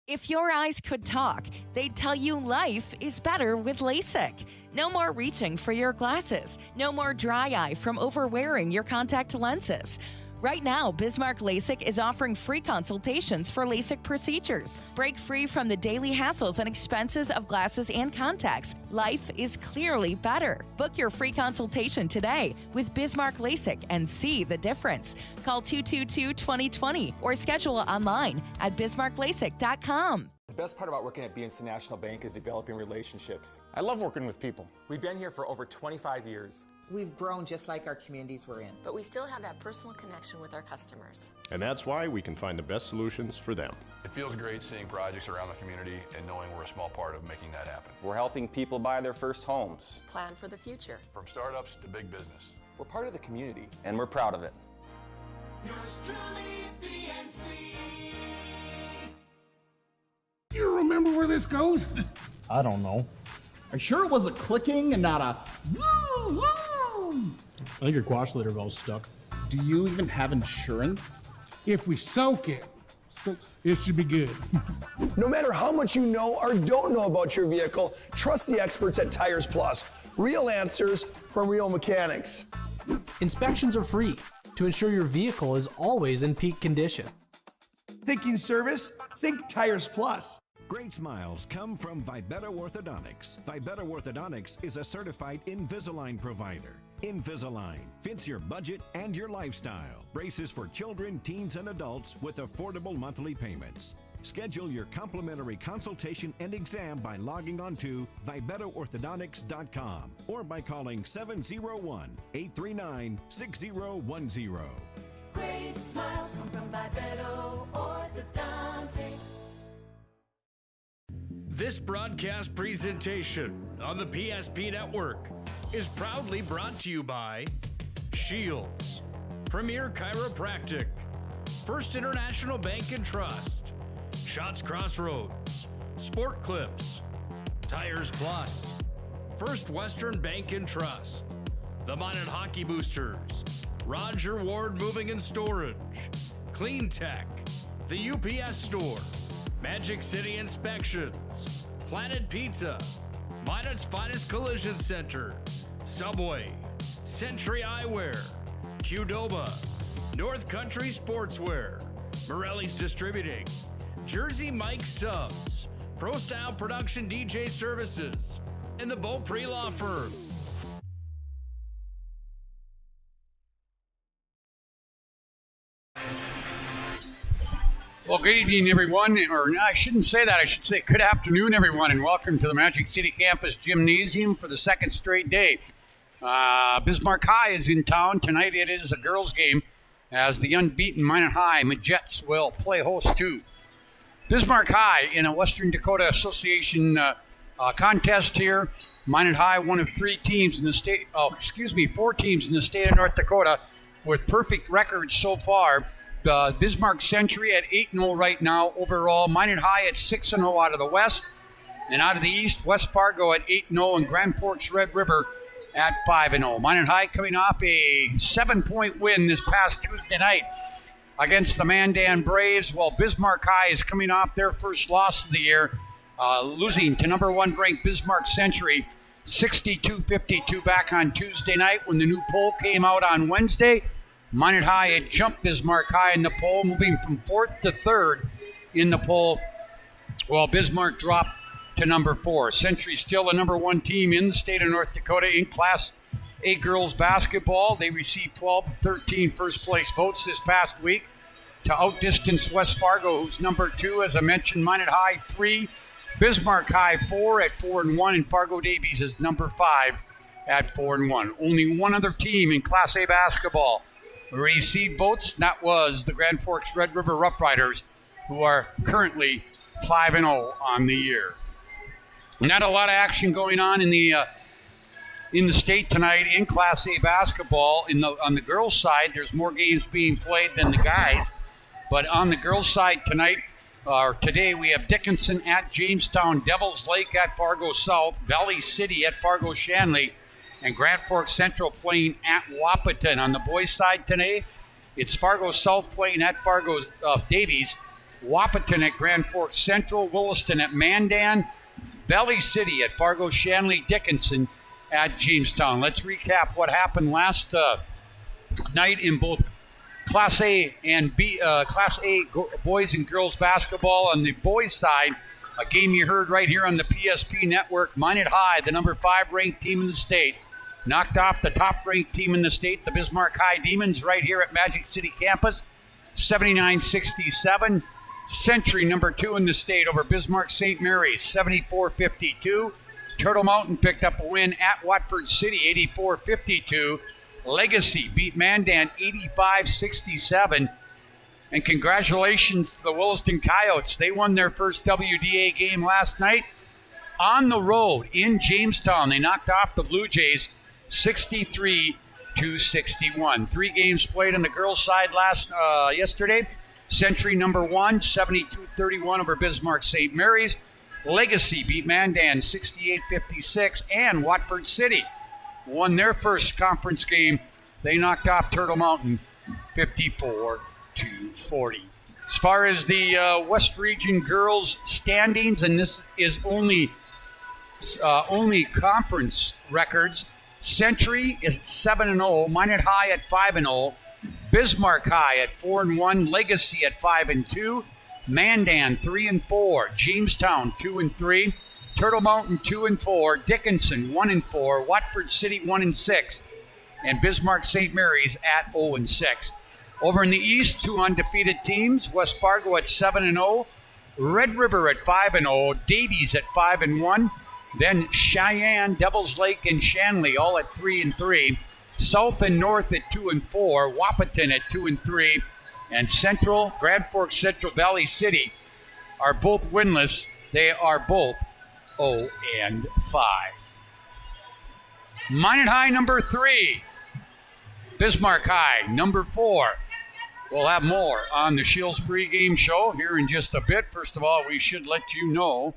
If your eyes could talk, they'd tell you life is better with LASIK. No more reaching for your glasses. No more dry eye from overwearing your contact lenses. Right now, Bismarck LASIK is offering free consultations for LASIK procedures. Break free from the daily hassles and expenses of glasses and contacts. Life is clearly better. Book your free consultation today with Bismarck LASIK and see the difference. Call 222-2020 or schedule online at bismarcklasik.com. The best part about working at BNC National Bank is developing relationships. I love working with people. We've been here for over 25 years. We've grown just like our communities we're in. But we still have that personal connection with our customers. And that's why we can find the best solutions for them. It feels great seeing projects around the community and knowing we're a small part of making that happen. We're helping people buy their first homes. Plan for the future. From startups to big business. We're part of the community. And we're proud of it. Yours truly, BNC. You remember where this goes? I don't know. Are you sure it was a clicking and not a zzz, zzz? I think your quash later valve's stuck. Do you even have insurance? If we soak it, it should be good. No matter how much you know or don't know about your vehicle, trust the experts at Tires Plus. Real answers from real mechanics. Inspections are free to ensure your vehicle is always in peak condition. Thinking service? Think Tires Plus. Great smiles come from Vibetta Orthodontics. Vibetta Orthodontics is a certified Invisalign provider. Invisalign fits your budget and your lifestyle. Braces for children, teens, and adults with affordable monthly payments. Schedule your complimentary consultation and exam by logging on to VibettaOrthodontics.com or by calling 701-839-6010. Great smiles come from Vibetta Orthodontics. This broadcast presentation on the PSP Network is proudly brought to you by Shields, Premier Chiropractic, First International Bank and Trust, Shots Crossroads, Sport Clips, Tires Plus, First Western Bank and Trust, the Minot Hockey Boosters, Roger Ward Moving and Storage, Clean Tech, the UPS Store, Magic City Inspections, Planet Pizza, Minot's Finest Collision Center, Subway, Century Eyewear, Qdoba, North Country Sportswear, Morelli's Distributing, Jersey Mike Subs, Pro Style Production DJ Services, and the Beaupre Law Firm. Well, good evening, everyone, or I shouldn't say that. I should say good afternoon, everyone, and welcome to the Magic City Campus Gymnasium for the second straight day. Bismarck High is in town. Tonight it is a girls' game as the unbeaten Minot High Majettes will play host to Bismarck High in a Western Dakota Association contest here. Minot High, one of four teams in the state of North Dakota with perfect records so far. The Bismarck Century at 8-0 right now overall. Minot High at 6-0 out of the West. And out of the East, West Fargo at 8-0 and Grand Forks Red River at 5-0. Minot High coming off a 7-point win this past Tuesday night against the Mandan Braves, while Bismarck High is coming off their first loss of the year, losing to number one ranked Bismarck Century 62-52 back on Tuesday night when the new poll came out on Wednesday. Minot High had jumped Bismarck High in the poll, moving from 4th to 3rd in the poll, while Bismarck dropped to number 4. Century still the number one team in the state of North Dakota in Class A Girls Basketball. They received 12 of 13 first place votes this past week to outdistance West Fargo, who's number 2. As I mentioned, Minot High 3, Bismarck High 4 at 4-1, and Fargo Davies is number 5 at 4-1. Only one other team in Class A basketball received votes, and that was the Grand Forks Red River Rough Riders, who are currently 5-0 on the year. Not a lot of action going on in the state tonight in Class A basketball. On the girls' side, there's more games being played than the guys, but on the girls' side tonight, today, we have Dickinson at Jamestown, Devils Lake at Fargo South, Valley City at Fargo Shanley, and Grand Forks Central playing at Wahpeton. On the boys' side today, it's Fargo South playing at Fargo Davies, Wahpeton at Grand Forks Central, Williston at Mandan, Valley City at Fargo Shanley, Dickinson at Jamestown. Let's recap what happened last night in both Class A and Class A boys and girls basketball. On the boys side, a game you heard right here on the PSP network. Minot High, the number 5 ranked team in the state, knocked off the top ranked team in the state, the Bismarck High Demons, right here at Magic City campus, 79-67. Century, number 2 in the state, over Bismarck St. Mary's, 74-52. Turtle Mountain picked up a win at Watford City, 84-52. Legacy beat Mandan 85-67. And congratulations to the Williston Coyotes. They won their first WDA game last night on the road in Jamestown. They knocked off the Blue Jays 63-61. 3 games played on the girls' side yesterday. Century, number 1, 72-31 over Bismarck St. Mary's. Legacy beat Mandan 68-56, and Watford City won their first conference game. They knocked off Turtle Mountain 54-40. As far as the West Region girls standings, and this is only conference records, Century is 7-0, Minot High at 5-0, Bismarck High at 4-1, Legacy at 5-2, Mandan 3-4, Jamestown 2-3, Turtle Mountain 2-4, Dickinson 1-4, Watford City 1-6, and Bismarck St. Mary's at 0-6. Over in the East, 2 undefeated teams, West Fargo at 7-0, Red River at 5-0, Davies at 5-1, then Cheyenne, Devils Lake, and Shanley all at 3-3, South and North at 2-4, Wahpeton at 2-3, and Central, Grand Forks Central, Valley City are both winless. They are both 0-5. Minot High, number 3. Bismarck High, number 4. We'll have more on the Shields pregame show here in just a bit. First of all, we should let you know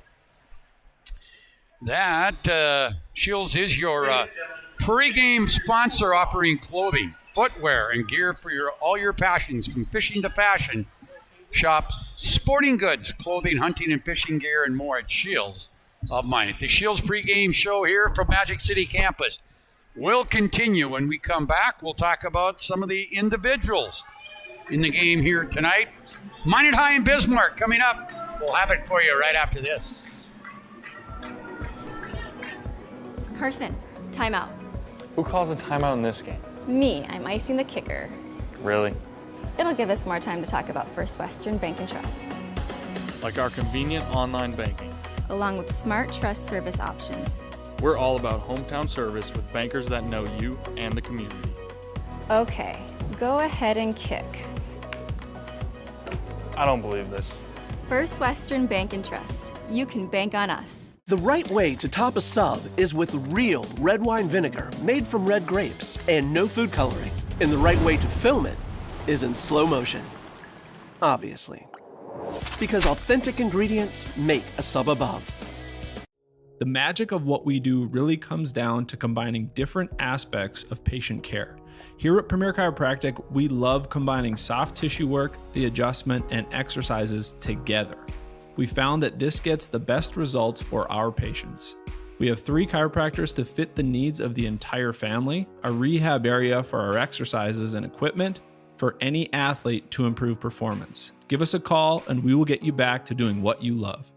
that Shields is your pregame sponsor, offering clothing, footwear, and gear for all your passions, from fishing to fashion. Shop sporting goods, clothing, hunting, and fishing gear, and more at Shields of Minot. The Shields pregame show here from Magic City campus will continue. When we come back, we'll talk about some of the individuals in the game here tonight. Minot High and Bismarck coming up. We'll have it for you right after this. Carson, timeout. Who calls a timeout in this game? Me, I'm icing the kicker. Really? It'll give us more time to talk about First Western Bank and Trust. Like our convenient online banking. Along with smart trust service options. We're all about hometown service with bankers that know you and the community. Okay, go ahead and kick. I don't believe this. First Western Bank and Trust. You can bank on us. The right way to top a sub is with real red wine vinegar made from red grapes and no food coloring. And the right way to film it is in slow motion. Obviously. Because authentic ingredients make a sub above. The magic of what we do really comes down to combining different aspects of patient care. Here at Premier Chiropractic, we love combining soft tissue work, the adjustment, and exercises together. We found that this gets the best results for our patients. We have 3 chiropractors to fit the needs of the entire family, a rehab area for our exercises and equipment for any athlete to improve performance. Give us a call and we will get you back to doing what you love.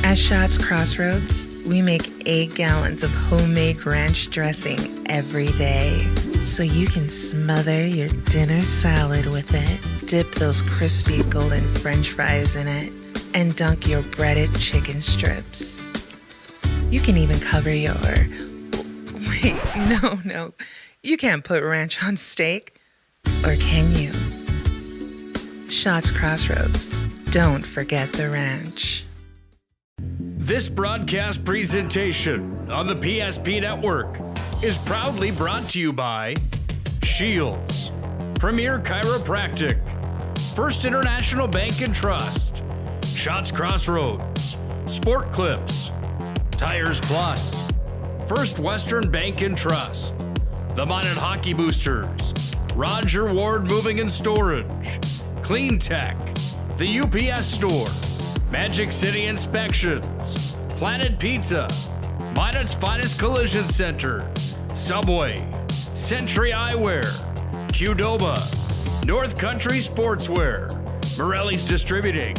At Shots Crossroads, we make 8 gallons of homemade ranch dressing every day. So you can smother your dinner salad with it, dip those crispy golden French fries in it, and dunk your breaded chicken strips. You can even cover your... Wait, no. You can't put ranch on steak. Or can you? Shots Crossroads. Don't forget the ranch. This broadcast presentation on the PSP Network is proudly brought to you by Shields, Premier Chiropractic, First International Bank and Trust, Shots Crossroads, Sport Clips, Tires Plus, First Western Bank and Trust, the Minot Hockey Boosters, Roger Ward Moving and Storage, Clean Tech, the UPS Store, Magic City Inspections, Planet Pizza, Minot's Finest Collision Center, Subway, Century Eyewear, Qdoba, North Country Sportswear, Morelli's Distributing,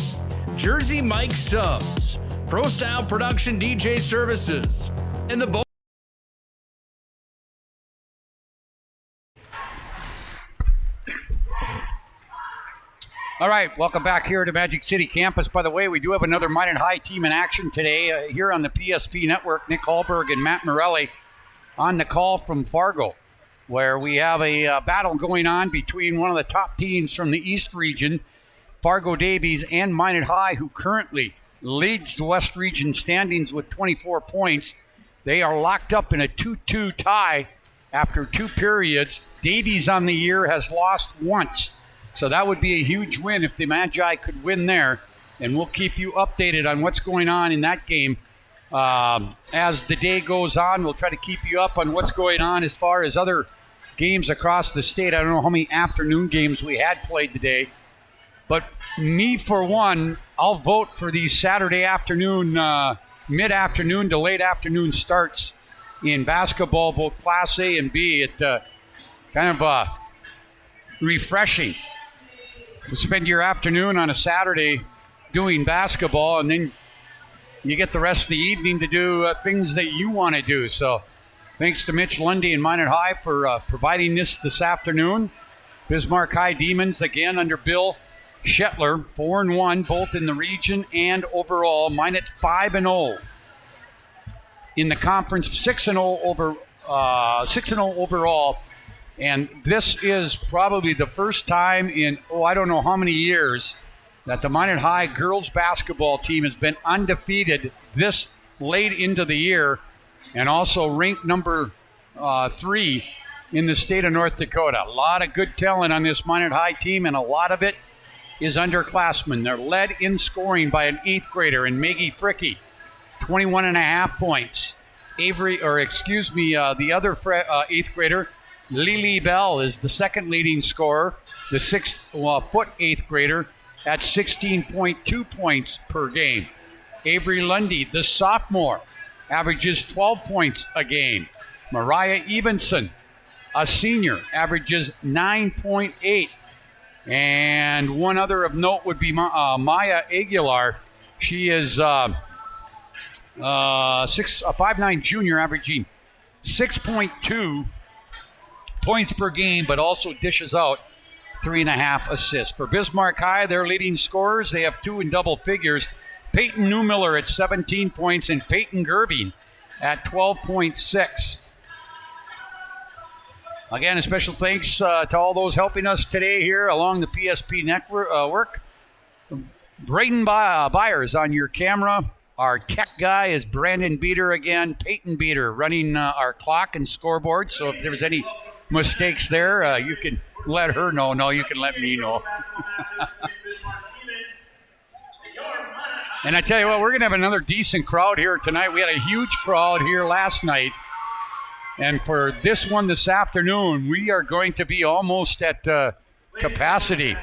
Jersey Mike Subs, Pro Style Production DJ Services, and the All right, welcome back here to Magic City Campus. By the way, we do have another Minot High team in action today here on the PSP Network. Nick Hallberg and Matt Morelli on the call from Fargo, where we have a battle going on between one of the top teams from the East region, Fargo Davies, and Minot High, who currently leads the West region standings with 24 points. They are locked up in a 2-2 tie after 2 periods. Davies on the year has lost once. So that would be a huge win if the Magi could win there. And we'll keep you updated on what's going on in that game. As the day goes on, we'll try to keep you up on what's going on as far as other games across the state. I don't know how many afternoon games we had played today. But me, for one, I'll vote for these Saturday afternoon, mid-afternoon to late afternoon starts in basketball, both Class A and B. It kind of refreshing to spend your afternoon on a Saturday doing basketball, and then you get the rest of the evening to do things that you want to do. So thanks to Mitch Lundy and Minot High for providing this afternoon. Bismarck High Demons, again, under Bill Shetler, 4-1, both in the region and overall. Minot 5-0 in the conference, 6-0 over 6-0 overall. And this is probably the first time in, I don't know how many years that the Minot High girls basketball team has been undefeated this late into the year, and also ranked number 3 in the state of North Dakota. A lot of good talent on this Minot High team, and a lot of it is underclassmen. They're led in scoring by an 8th grader in Maggie Fricky, 21.5 points. The other 8th grader, Lily Bell, is the second leading scorer, the 6-foot 8th grader, at 16.2 points per game. Avery Lundy, the sophomore, averages 12 points a game. Mariah Evenson, a senior, averages 9.8. And one other of note would be Maya Aguilar. She is a 5'9" junior, averaging 6.2 points per game, but also dishes out 3.5 assists. For Bismarck High, their leading scorers, they have 2 in double figures. Peyton Newmiller at 17 points and Peyton Gerving at 12.6. Again, a special thanks to all those helping us today here along the PSP network. Braden Byers on your camera. Our tech guy is Brandon Beater again. Peyton Beater running our clock and scoreboard. So if there's any mistakes there, you can let her know. No, you can let me know. And I tell you what, we're going to have another decent crowd here tonight. We had a huge crowd here last night. And for this one this afternoon, we are going to be almost at capacity.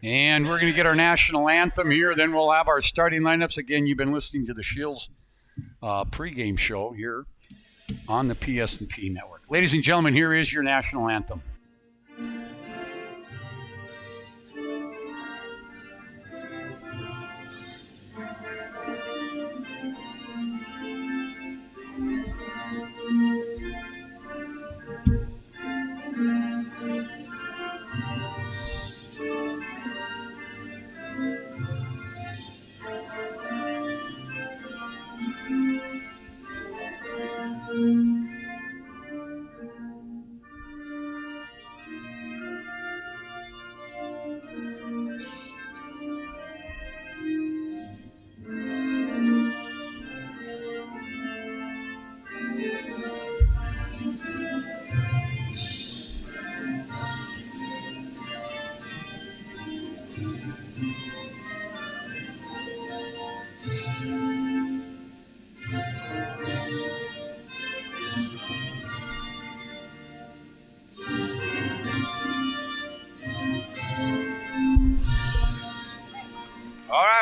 And we're going to get our national anthem here. Then we'll have our starting lineups. Again, you've been listening to the Shields pregame show here on the PSP Network. Ladies and gentlemen, here is your national anthem.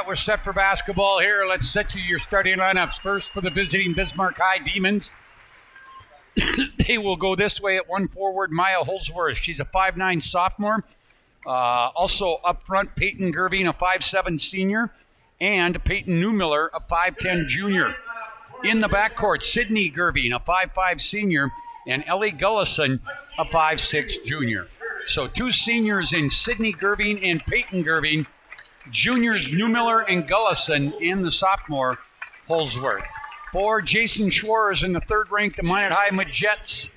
right, we're set for basketball here. Let's set you your starting lineups. First for the visiting Bismarck High Demons. They will go this way at one forward, Maya Holsworth. She's a 5'9 sophomore. Also up front, Peyton Gerving, a 5'7 senior, and Peyton Newmiller, a 5'10 junior. In the backcourt, Sydney Gerving, a 5'5 senior, and Ellie Gullison, a 5'6 junior. So 2 seniors in Sydney Gerving and Peyton Gerving, juniors Newmiller and Gullison, and the sophomore Holsworth. For Jason Schwarz in the third-ranked Minot High Majettes.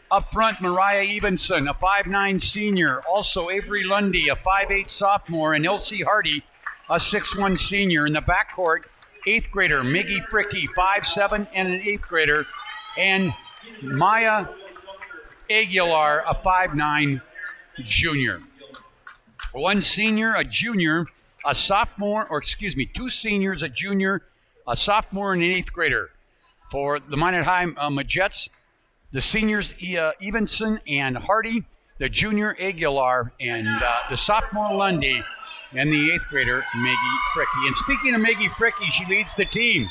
Up front, Mariah Evenson, a 5'9 senior. Also Avery Lundy, a 5'8 sophomore, and Elsie Hardy, a 6'1 senior. In the backcourt, 8th grader Miggy Fricky, 5'7 and an 8th grader, and Maya Aguilar, a 5'9 junior. 1 senior, a junior, a sophomore, 2 seniors, a junior, a sophomore, and an 8th grader. For the Minot High Majettes, the seniors Evenson and Hardy, the junior Aguilar, and the sophomore Lundy, and the 8th grader Maggie Fricky. And speaking of Maggie Fricky, she leads the team,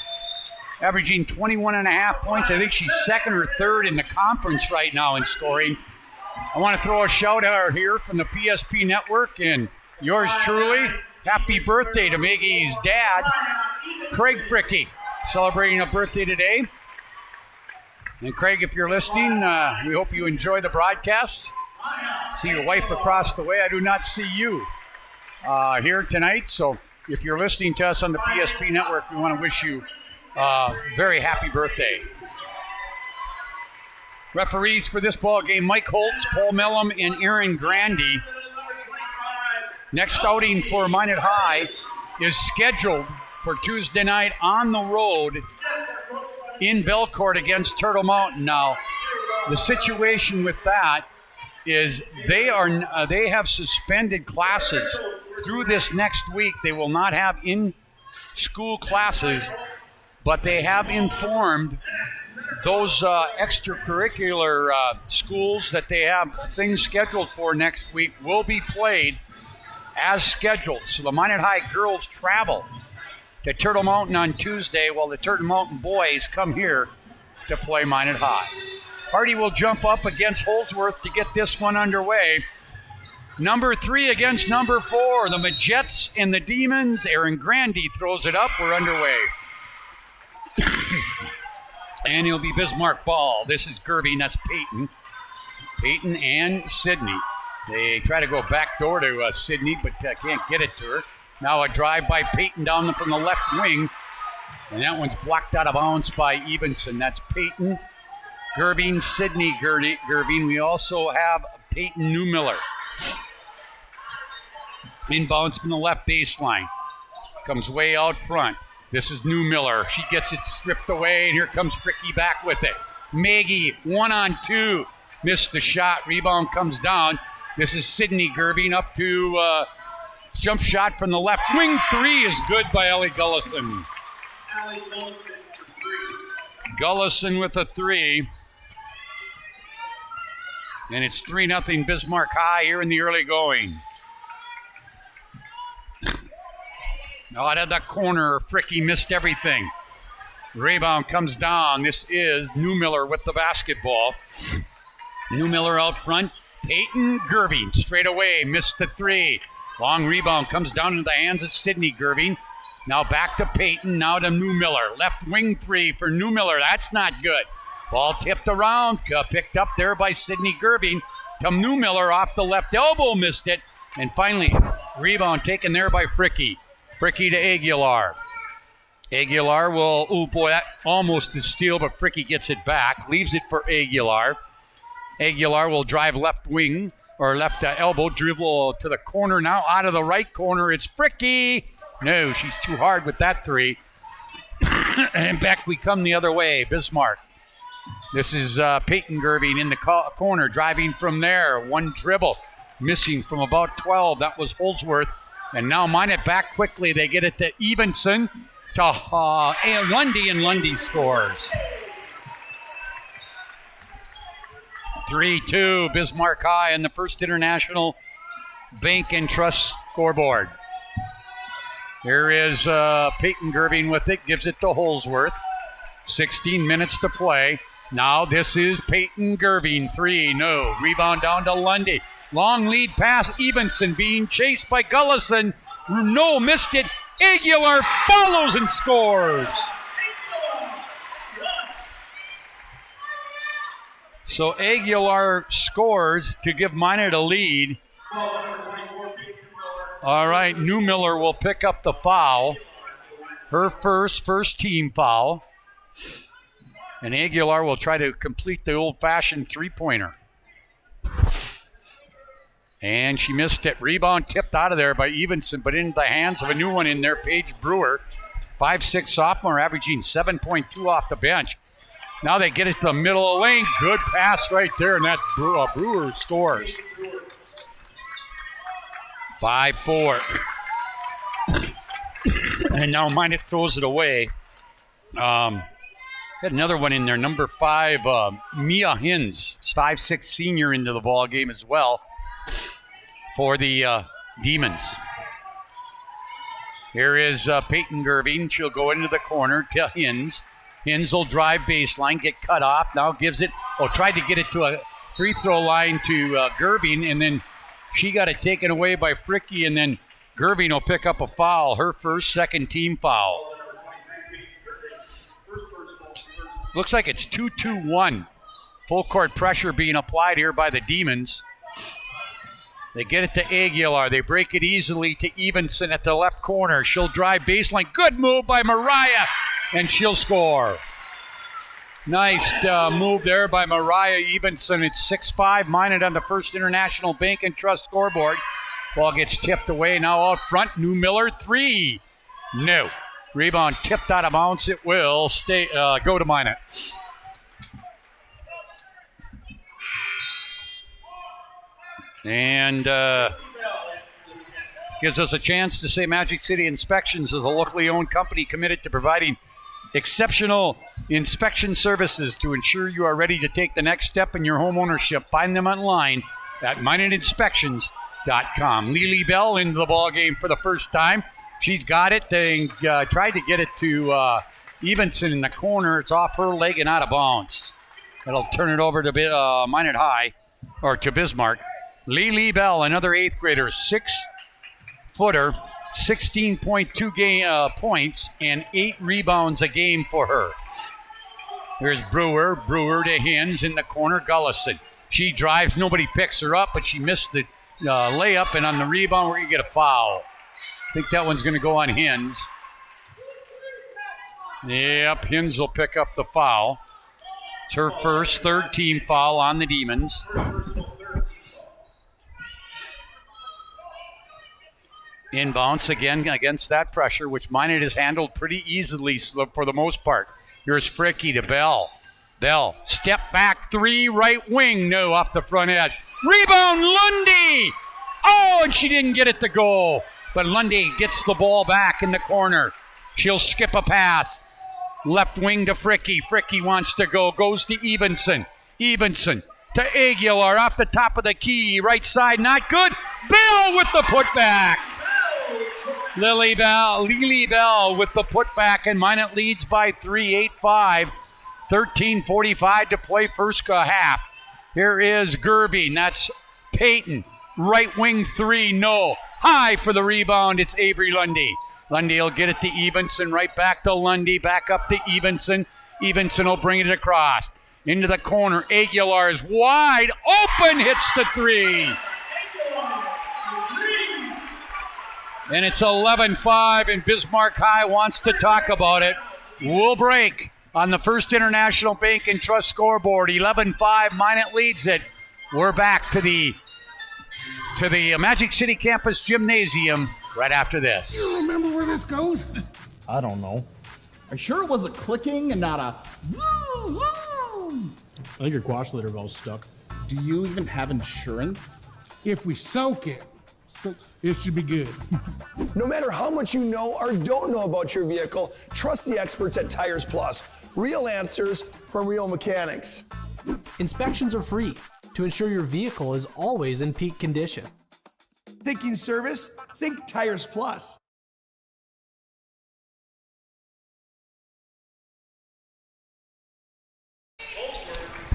averaging 21.5 points. I think she's second or third in the conference right now in scoring. I want to throw a shout out here from the PSP Network and yours truly. Happy birthday to Maggie's dad, Craig Fricky, celebrating a birthday today. And Craig, if you're listening, we hope you enjoy the broadcast. See your wife across the way. I do not see you here tonight. So if you're listening to us on the PSP Network, we want to wish you a very happy birthday. Referees for this ball game, Mike Holtz, Paul Mellum, and Aaron Grandy. Next outing for Minot High is scheduled for Tuesday night on the road in Belcourt against Turtle Mountain. Now, the situation with that is they have suspended classes through this next week. They will not have in-school classes, but they have informed those extracurricular schools that they have things scheduled for next week will be played as scheduled. So the Minot High girls travel to Turtle Mountain on Tuesday, while the Turtle Mountain boys come here to play Minot High. Hardy will jump up against Holsworth to get this one underway. Number 3 against number 4, the Majettes and the Demons. Aaron Grandy throws it up. We're underway. And it'll be Bismarck ball. This is Gerving, that's Peyton. Peyton and Sydney. They try to go back door to Sydney, but can't get it to her. Now a drive by Peyton down from the left wing. And that one's blocked out of bounds by Evenson. That's Peyton, Gerving, Sydney Gerving. We also have Peyton Newmiller. Inbounds from the left baseline. Comes way out front. This is Newmiller. She gets it stripped away, and here comes Fricky back with it. Maggie, 1-on-2. Missed the shot. Rebound comes down. This is Sydney Gerving up to jump shot from the left wing. 3 is good by Ellie Gullison. Gullison with a 3. And it's 3-0 Bismarck High here in the early going. Now out of the corner, Fricky missed everything. Rebound comes down. This is Newmiller with the basketball. Newmiller out front. Peyton Gerving straight away, missed the 3. Long rebound comes down into the hands of Sydney Gerving. Now back to Peyton, now to Newmiller. Left wing 3 for Newmiller. That's not good. Ball tipped around, picked up there by Sydney Gerving. To Newmiller off the left elbow, missed it. And finally, rebound taken there by Fricky. Fricky to Aguilar. Aguilar will, oh boy, that almost is steal, but Fricky gets it back. Leaves it for Aguilar. Aguilar will drive left wing, or left elbow, dribble to the corner. Now out of the right corner, it's Fricky. No, she's too hard with that 3. And back we come the other way, Bismarck. This is Peyton Gerving in the corner, driving from there. 1 dribble, missing from about 12. That was Holsworth. And now Minot back quickly. They get it to Evenson, to Lundy, and Lundy scores. 3-2 Bismarck High in the First International Bank and Trust scoreboard. Here is Peyton Gerving with it, gives it to Holsworth. 16 minutes to play. Now this is Peyton Gerving, 3, no. Rebound down to Lundy. Long lead pass, Evenson being chased by Gullison. No, missed it. Aguilar follows and scores. So Aguilar scores to give Minot a lead. All right, Newmiller will pick up the foul. Her first team foul. And Aguilar will try to complete the old-fashioned three-pointer. And she missed it. Rebound tipped out of there by Evenson, but into the hands of a new one in there, Paige Brewer. 5'6" sophomore, averaging 7.2 off the bench. Now they get it to the middle of the lane. Good pass right there, and that Brewer scores. 5-4. And now Minot throws it away. Had another one in there, number 5, Mia Hins, 5'6" senior into the ball game as well for the Demons. Here is Peyton Gerving. She'll go into the corner to Hins. Hins will drive baseline, get cut off. Now gives it, tried to get it to a free throw line to Gerving, and then she got it taken away by Fricky, and then Gerving will pick up a foul, her second team foul. Looks like it's 2-2-1. Full court pressure being applied here by the Demons. They get it to Aguilar. They break it easily to Evenson at the left corner. She'll drive baseline. Good move by Mariah, and she'll score. Nice move there by Mariah Evenson. It's 6-5. Minot on the First International Bank and Trust scoreboard. Ball gets tipped away. Now out front, Newmiller, 3. No. Rebound tipped out of bounds. It will stay. Go to Minot. And gives us a chance to say Magic City Inspections is a locally owned company committed to providing exceptional inspection services to ensure you are ready to take the next step in your home ownership. Find them online at minotinspections.com. Lily Bell into the ball game for the first time. She's got it. They tried to get it to Evenson in the corner. It's off her leg and out of bounds. That'll turn it over to Minot High, or to Bismarck. Lily Bell, another 8th grader, 6-footer, 16.2 points and 8 rebounds a game for her. There's Brewer to Hins in the corner. Gullison. She drives, nobody picks her up, but she missed the layup, and on the rebound, we're going to get a foul. I think that one's going to go on Hins. Yep, Hins will pick up the foul. It's her third team foul on the Demons. Inbounds again against that pressure, which Minot has handled pretty easily for the most part. Here's Fricky to Bell. Bell, step back 3, right wing. No, off the front edge. Rebound, Lundy! Oh, and she didn't get it to go. But Lundy gets the ball back in the corner. She'll skip a pass. Left wing to Fricky. Fricky wants to go. Goes to Evenson. Evenson to Aguilar off the top of the key. Right side, not good. Bell with the putback. Lily Bell with the putback, and Minot leads by 3, 8-5. 13:45 to play first half. Here is Gerving. That's Peyton. Right wing 3, no. High for the rebound. It's Avery Lundy. Lundy will get it to Evenson. Right back to Lundy. Back up to Evenson. Evenson will bring it across. Into the corner. Aguilar is wide open. Hits the 3. And it's 11-5, and Bismarck High wants to talk about it. We'll break on the First International Bank and Trust scoreboard. 11-5, Minot leads it. We're back to the Magic City Campus Gymnasium right after this. You remember where this goes? I don't know. Are you sure it was a clicking and not a zzz? I think your quash litter valve's stuck. Do you even have insurance? If we soak it, it should be good. No matter how much you know or don't know about your vehicle, trust the experts at Tires Plus. Real answers from real mechanics. Inspections are free to ensure your vehicle is always in peak condition. Thinking service? Think Tires Plus.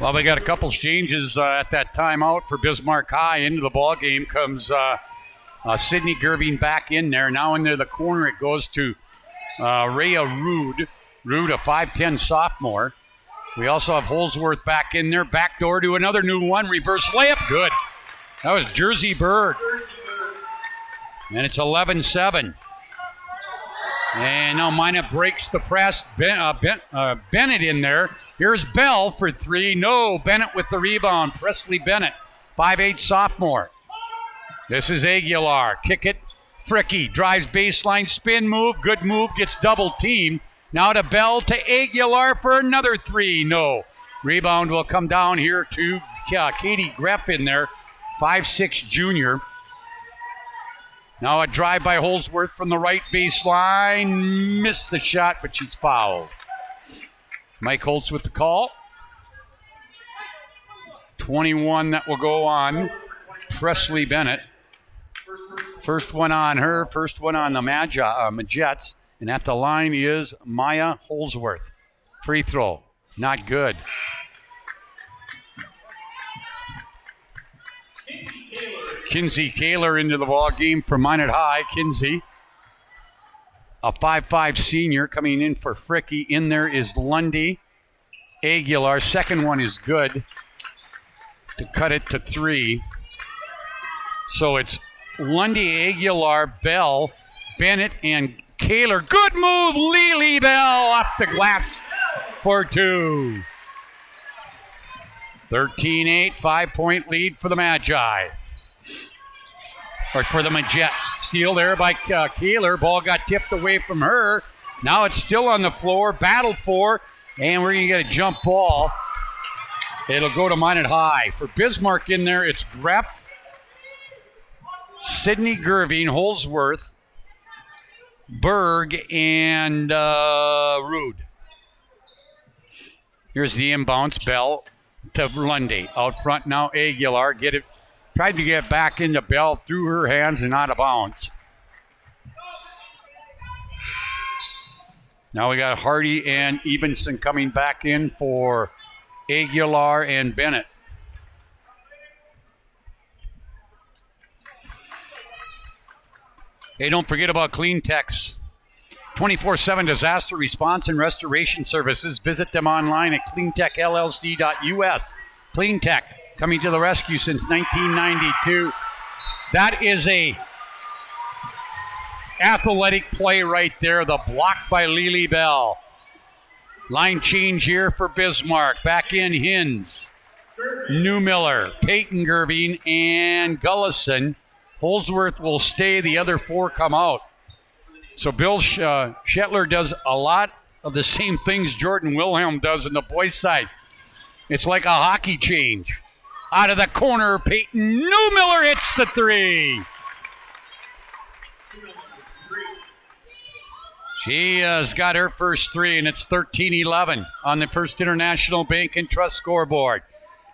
Well, we got a couple changes at that timeout for Bismarck High. Into the ball game comes Sydney Gerving back in there. Now into the corner it goes to Rhea Rude. Rude, a 5'10 sophomore. We also have Holsworth back in there. Back door to another new one. Reverse layup. Good. That was Jersey Bird. And it's 11-7. And now Minot breaks the press. Bennett in there. Here's Bell for three. No, Bennett with the rebound. Presley Bennett, 5'8 sophomore. This is Aguilar. Kick it. Fricky drives baseline, spin move. Good move, gets double teamed. Now to Bell to Aguilar for another three. No. Rebound will come down here to Katie Grepp in there, 5'6 junior. Now a drive by Holsworth from the right baseline. Missed the shot, but she's fouled. Mike Holtz with the call. 21 that will go on Presley Bennett. First one on her, first one on the Majettes. And at the line is Maya Holsworth. Free throw, not good. Kinsey Kaler into the ball game for Minot High. Kinsey, a 5'5 senior coming in for Fricky. In there is Lundy. Aguilar, second one is good to cut it to three. So it's Lundy, Aguilar, Bell, Bennett, and Kaler. Good move, Lily Bell off the glass for two. 13-8, 5-point lead for the Magi. Or for the Majettes. Steal there by Kaler. Ball got tipped away from her. Now it's still on the floor. Battle for, and we're going to get a jump ball. It'll go to Minot High. For Bismarck in there, it's Greff, Sydney Gerving, Holsworth, Berg, and Rude. Here's the inbounds. Bell to Lundy. Out front now, Aguilar. Tried to get back into Bell, through her hands and out of bounds. Now we got Hardy and Evenson coming back in for Aguilar and Bennett. Hey, don't forget about Clean Tech's 24/7 disaster response and restoration services. Visit them online at cleantechllc.us. Clean Tech, coming to the rescue since 1992. That is a athletic play right there. The block by Lily Bell. Line change here for Bismarck. Back in Hins, Newmiller, Peyton Gerving, and Gullison. Holsworth will stay. The other four come out. So Bill Shetler does a lot of the same things Jordan Wilhelm does on the boys' side. It's like a hockey change. Out of the corner, Peyton Newmiller hits the three. She has got her first three, and it's 13-11 on the First International Bank and Trust scoreboard.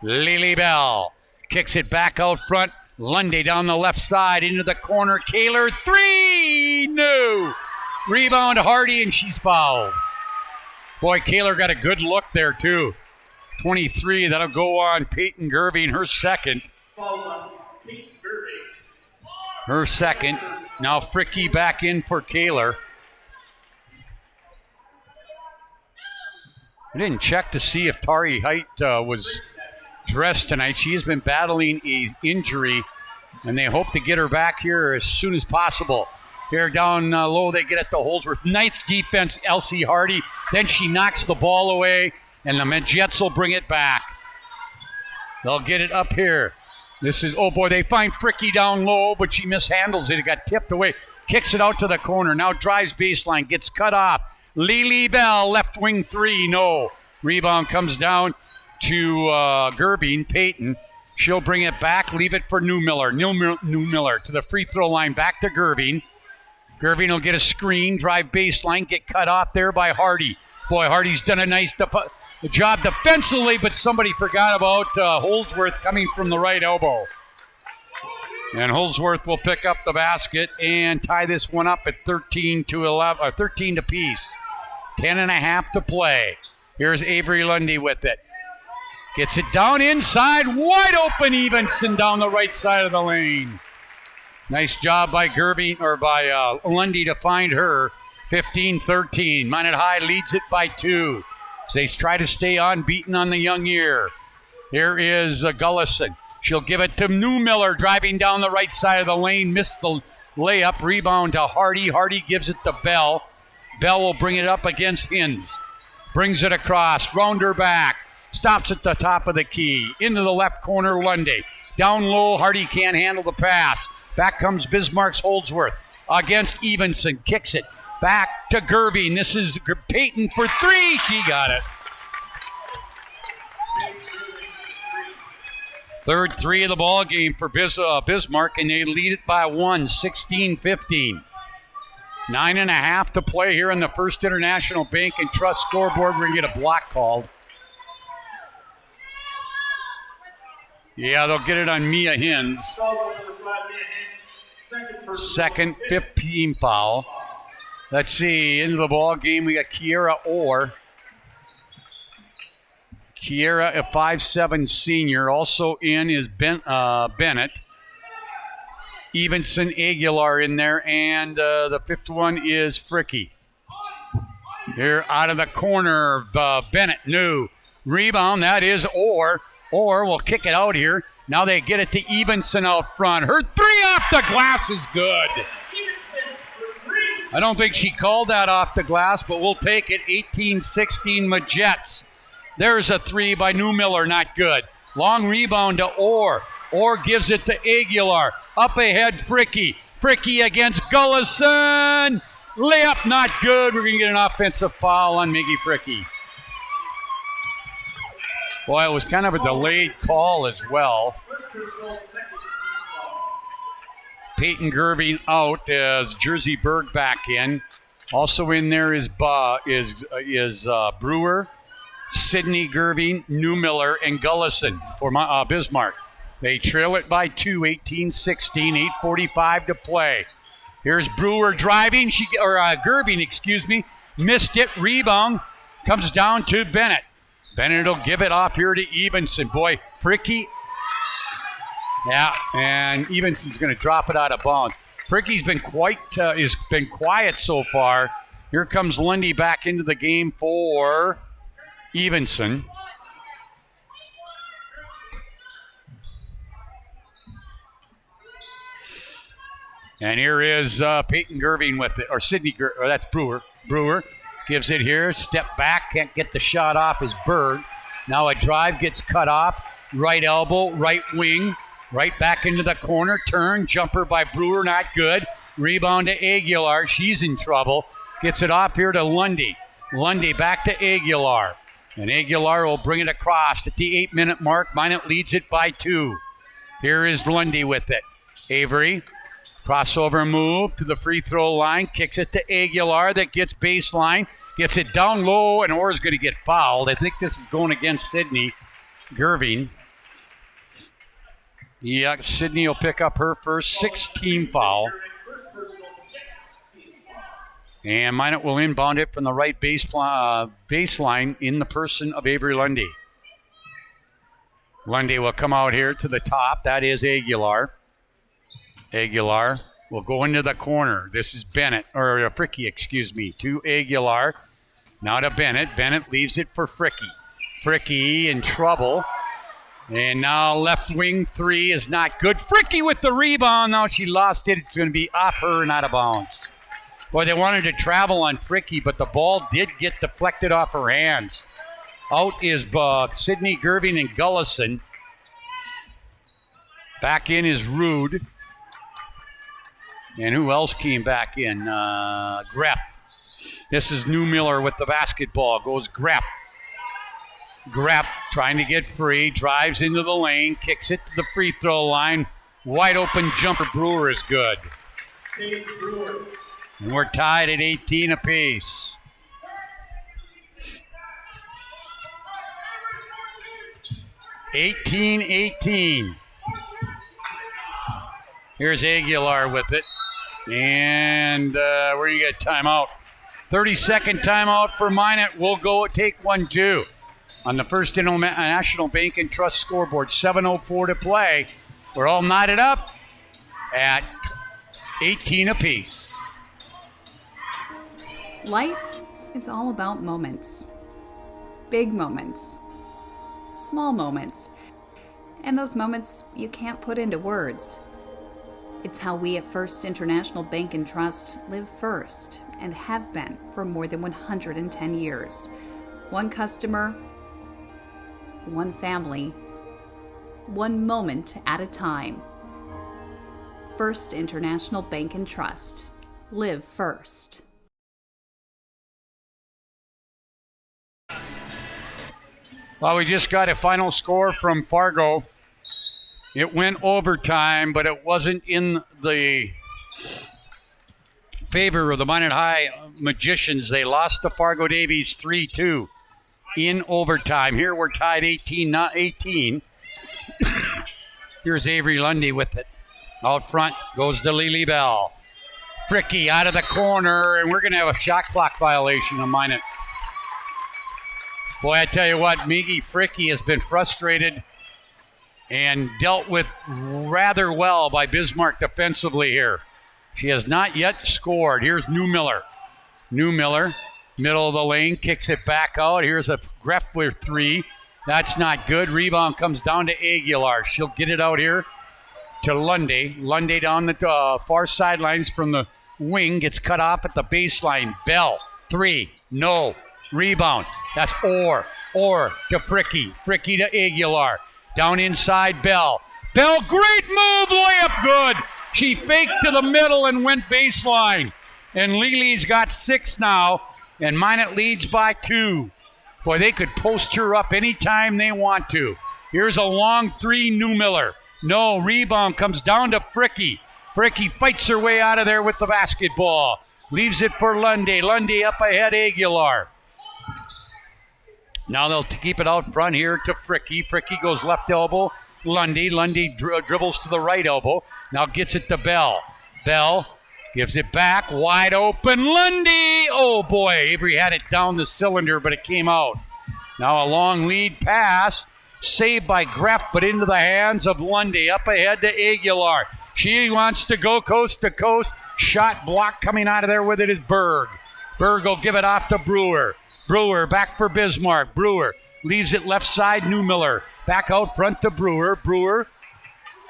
Lily Bell kicks it back out front. Lundy down the left side into the corner. Kaler, three! No! Rebound Hardy, and she's fouled. Boy, Kaler got a good look there, too. 23, that'll go on Peyton Gerving, her second. Her second. Now Fricky back in for Kaler. I didn't check to see if Tari Height was dressed tonight. She's been battling an injury, and they hope to get her back here as soon as possible. Here down low, they get it to Holsworth. Nice defense, Elsie Hardy. Then she knocks the ball away, and the Majettes will bring it back. They'll get it up here. This is, oh boy, they find Fricky down low, but she mishandles it. It got tipped away. Kicks it out to the corner. Now drives baseline, gets cut off. Lily Bell, left wing three, no. Rebound comes down to Gerving, Peyton. She'll bring it back, leave it for Newmiller. Newmiller to the free throw line, back to Gerving. Gerving will get a screen, drive baseline, get cut off there by Hardy. Boy, Hardy's done a nice job defensively, but somebody forgot about Holsworth coming from the right elbow. And Holsworth will pick up the basket and tie this one up at 13 apiece. 10.5 to play. Here's Avery Lundy with it. Gets it down inside, wide open Evenson down the right side of the lane. Nice job by Lundy to find her. 15-13. Minot High leads it by 2. As they try to stay unbeaten on the young year. Here is Gullison. She'll give it to Newmiller, driving down the right side of the lane. Missed the layup. Rebound to Hardy. Hardy gives it to Bell. Bell will bring it up against Hins. Brings it across. Round her back. Stops at the top of the key. Into the left corner, Lundy. Down low, Hardy can't handle the pass. Back comes Bismarck's Holdsworth against Evenson. Kicks it back to Gerving. This is Peyton for 3. She got it. Third 3 of the ball game for Bismarck, and they lead it by 1, 16-15. 9.5 to play here in the First International Bank and Trust scoreboard. We're going to get a block called. Yeah, they'll get it on Mia Hins. Second 15 foul. Let's see, into the ball game, we got Kiera Orr. Kiera, a 5'7" senior. Also in is Bennett. Evenson, Aguilar in there, and the fifth one is Fricky. Here out of the corner, Bennett, new. Rebound, that is Orr. Orr will kick it out here. Now they get it to Evenson out front. Her 3 off the glass is good. I don't think she called that off the glass, but we'll take it. 18-16 Majettes. There's a 3 by Newmiller, not good. Long rebound to Orr. Orr gives it to Aguilar. Up ahead, Fricky. Fricky against Gullison. Layup, not good. We're going to get an offensive foul on Miggy Fricky. Boy, it was kind of a delayed call as well. Peyton Gerving out as Jersey Berg back in. Also in there is Brewer, Sydney Gerving, Newmiller, and Gullison for Bismarck. They trail it by 2, 18-16, 8:45 to play. Here's Brewer driving, Gerving, missed it, rebound, comes down to Bennett. Bennett will give it off here to Evenson. Boy, Fricky, yeah, and Evenson's going to drop it out of bounds. Fricky's been been quiet so far. Here comes Lundy back into the game for Evenson. And here is Peyton Gerving with it, or Sydney, that's Brewer. Brewer gives it here, step back, can't get the shot off is Berg. Now a drive gets cut off, right elbow, right wing, right back into the corner, turn, jumper by Brewer, not good. Rebound to Aguilar, she's in trouble. Gets it off here to Lundy. Lundy back to Aguilar. And Aguilar will bring it across at the 8-minute mark. Minot leads it by 2. Here is Lundy with it. Avery, crossover move to the free throw line. Kicks it to Aguilar that gets baseline. Gets it down low, and Orr's going to get fouled. I think this is going against Sydney Gerving. Yeah, Sydney will pick up her first 16 foul. And Minot will inbound it from the right baseline in the person of Avery Lundy. Lundy will come out here to the top. That is Aguilar. Aguilar will go into the corner. This is Bennett, or Fricky, to Aguilar. Now to Bennett. Bennett leaves it for Fricky. Fricky in trouble. And now left wing 3 is not good. Fricky with the rebound. Now she lost it. It's going to be off her and out of bounds. Boy, they wanted to travel on Fricky, but the ball did get deflected off her hands. Out is Sydney Gerving and Gullison. Back in is Rude. And who else came back in? Greff. This is Newmiller with the basketball. Goes Greff. Greff trying to get free. Drives into the lane. Kicks it to the free throw line. Wide open jumper. Brewer is good. And we're tied at 18 apiece. (18-18). Here's Aguilar with it. And we're going to get timeout. 30-second timeout for Minot. We'll go take 1-2. on the First International Bank and Trust scoreboard. 7:04 to play. We're all knotted up at 18 apiece. Life is all about moments. Big moments. Small moments. And those moments you can't put into words. It's how we at First International Bank and Trust live first and have been for more than 110 years. One customer, one family, one moment at a time. First International Bank and Trust. Live first. Well, we just got a final score from Fargo. It went overtime, but it wasn't in the favor of the Minot High Magicians. They lost to Fargo Davies 3-2 in overtime. Here we're tied 18. Here's Avery Lundy with it. Out front goes to Lily Bell. Fricky out of the corner, and we're going to have a shot clock violation on Minot. Boy, I tell you what, Miggy Fricky has been frustrated and dealt with rather well by Bismarck defensively here. She has not yet scored. Here's Newmiller. Newmiller, middle of the lane, kicks it back out. Here's a Greffler three. That's not good. Rebound comes down to Aguilar. She'll get it out here to Lundy. Lundy down the far sidelines from the wing. Gets cut off at the baseline. Bell, three, no. Rebound. That's Orr to Fricky. Fricky to Aguilar. Down inside, Bell. Bell, great move, layup good. She faked to the middle and went baseline. And Lily's got 6 now, and Minot leads by 2. Boy, they could post her up anytime they want to. Here's a long three, Newmiller. No, rebound comes down to Fricky. Fricky fights her way out of there with the basketball. Leaves it for Lundy. Lundy up ahead, Aguilar. Now they'll keep it out front here to Fricky. Fricky goes left elbow. Lundy dribbles to the right elbow. Now gets it to Bell. Bell gives it back. Wide open. Lundy. Oh, boy. Avery had it down the cylinder, but it came out. Now a long lead pass. Saved by Greff, but into the hands of Lundy. Up ahead to Aguilar. She wants to go coast to coast. Shot block coming out of there with it is Berg. Berg will give it off to Brewer. Brewer back for Bismarck. Brewer leaves it left side. Newmiller back out front to Brewer. Brewer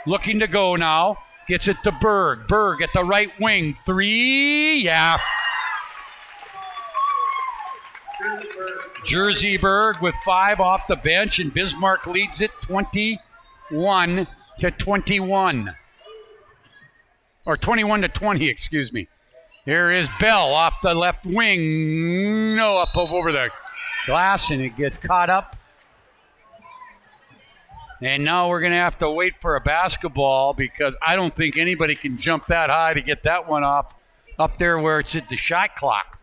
looking to go now. Gets it to Berg. Berg at the right wing. Three. Yeah. Jersey Berg with 5 off the bench, and Bismarck leads it 21-21. Or 21-20, excuse me. Here is Bell off the left wing. No, up over the glass, and it gets caught up. And now we're going to have to wait for a basketball because I don't think anybody can jump that high to get that one off up there where it's at the shot clock.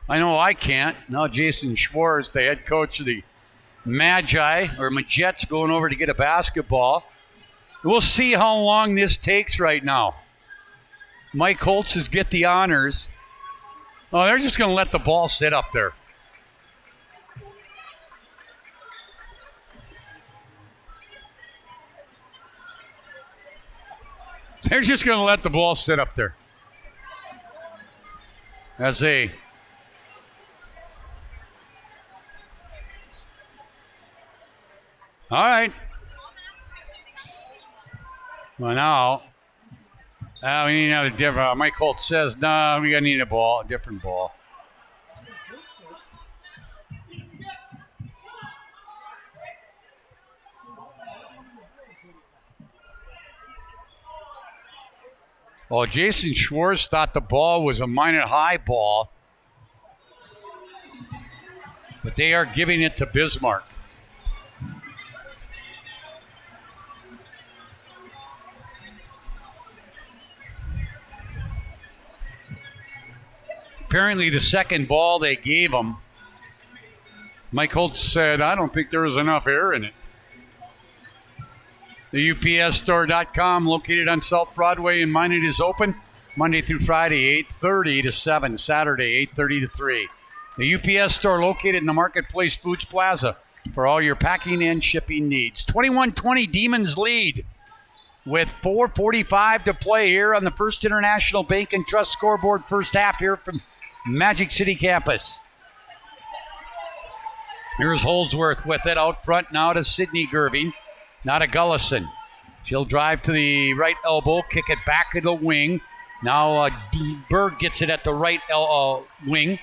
I know I can't. Now Jason Schwartz, the head coach of the Majettes, going over to get a basketball. We'll see how long this takes right now. Mike Holtz is get the honors. Oh, they're just going to let the ball sit up there. They're just going to let the ball sit up there. As they... All right. Well, now, we need another different. Mike Holt says, no, we need a different ball. Oh, Jason Schwartz thought the ball was a Minot High ball, but they are giving it to Bismarck. Apparently the second ball they gave him, Mike Holtz said, I don't think there was enough air in it. The UPSstore.com, located on South Broadway in Minot, is open Monday through Friday, 8:30 to 7, Saturday, 8:30 to 3. The UPS store located in the Marketplace Foods Plaza for all your packing and shipping needs. 21-20 Demons lead with 4:45 to play here on the First International Bank and Trust scoreboard first half here from Magic City campus. Here's Holsworth with it out front now to Sydney Gerving. Now to Gullison. She'll drive to the right elbow, kick it back to the wing. Now Berg gets it at the right wing.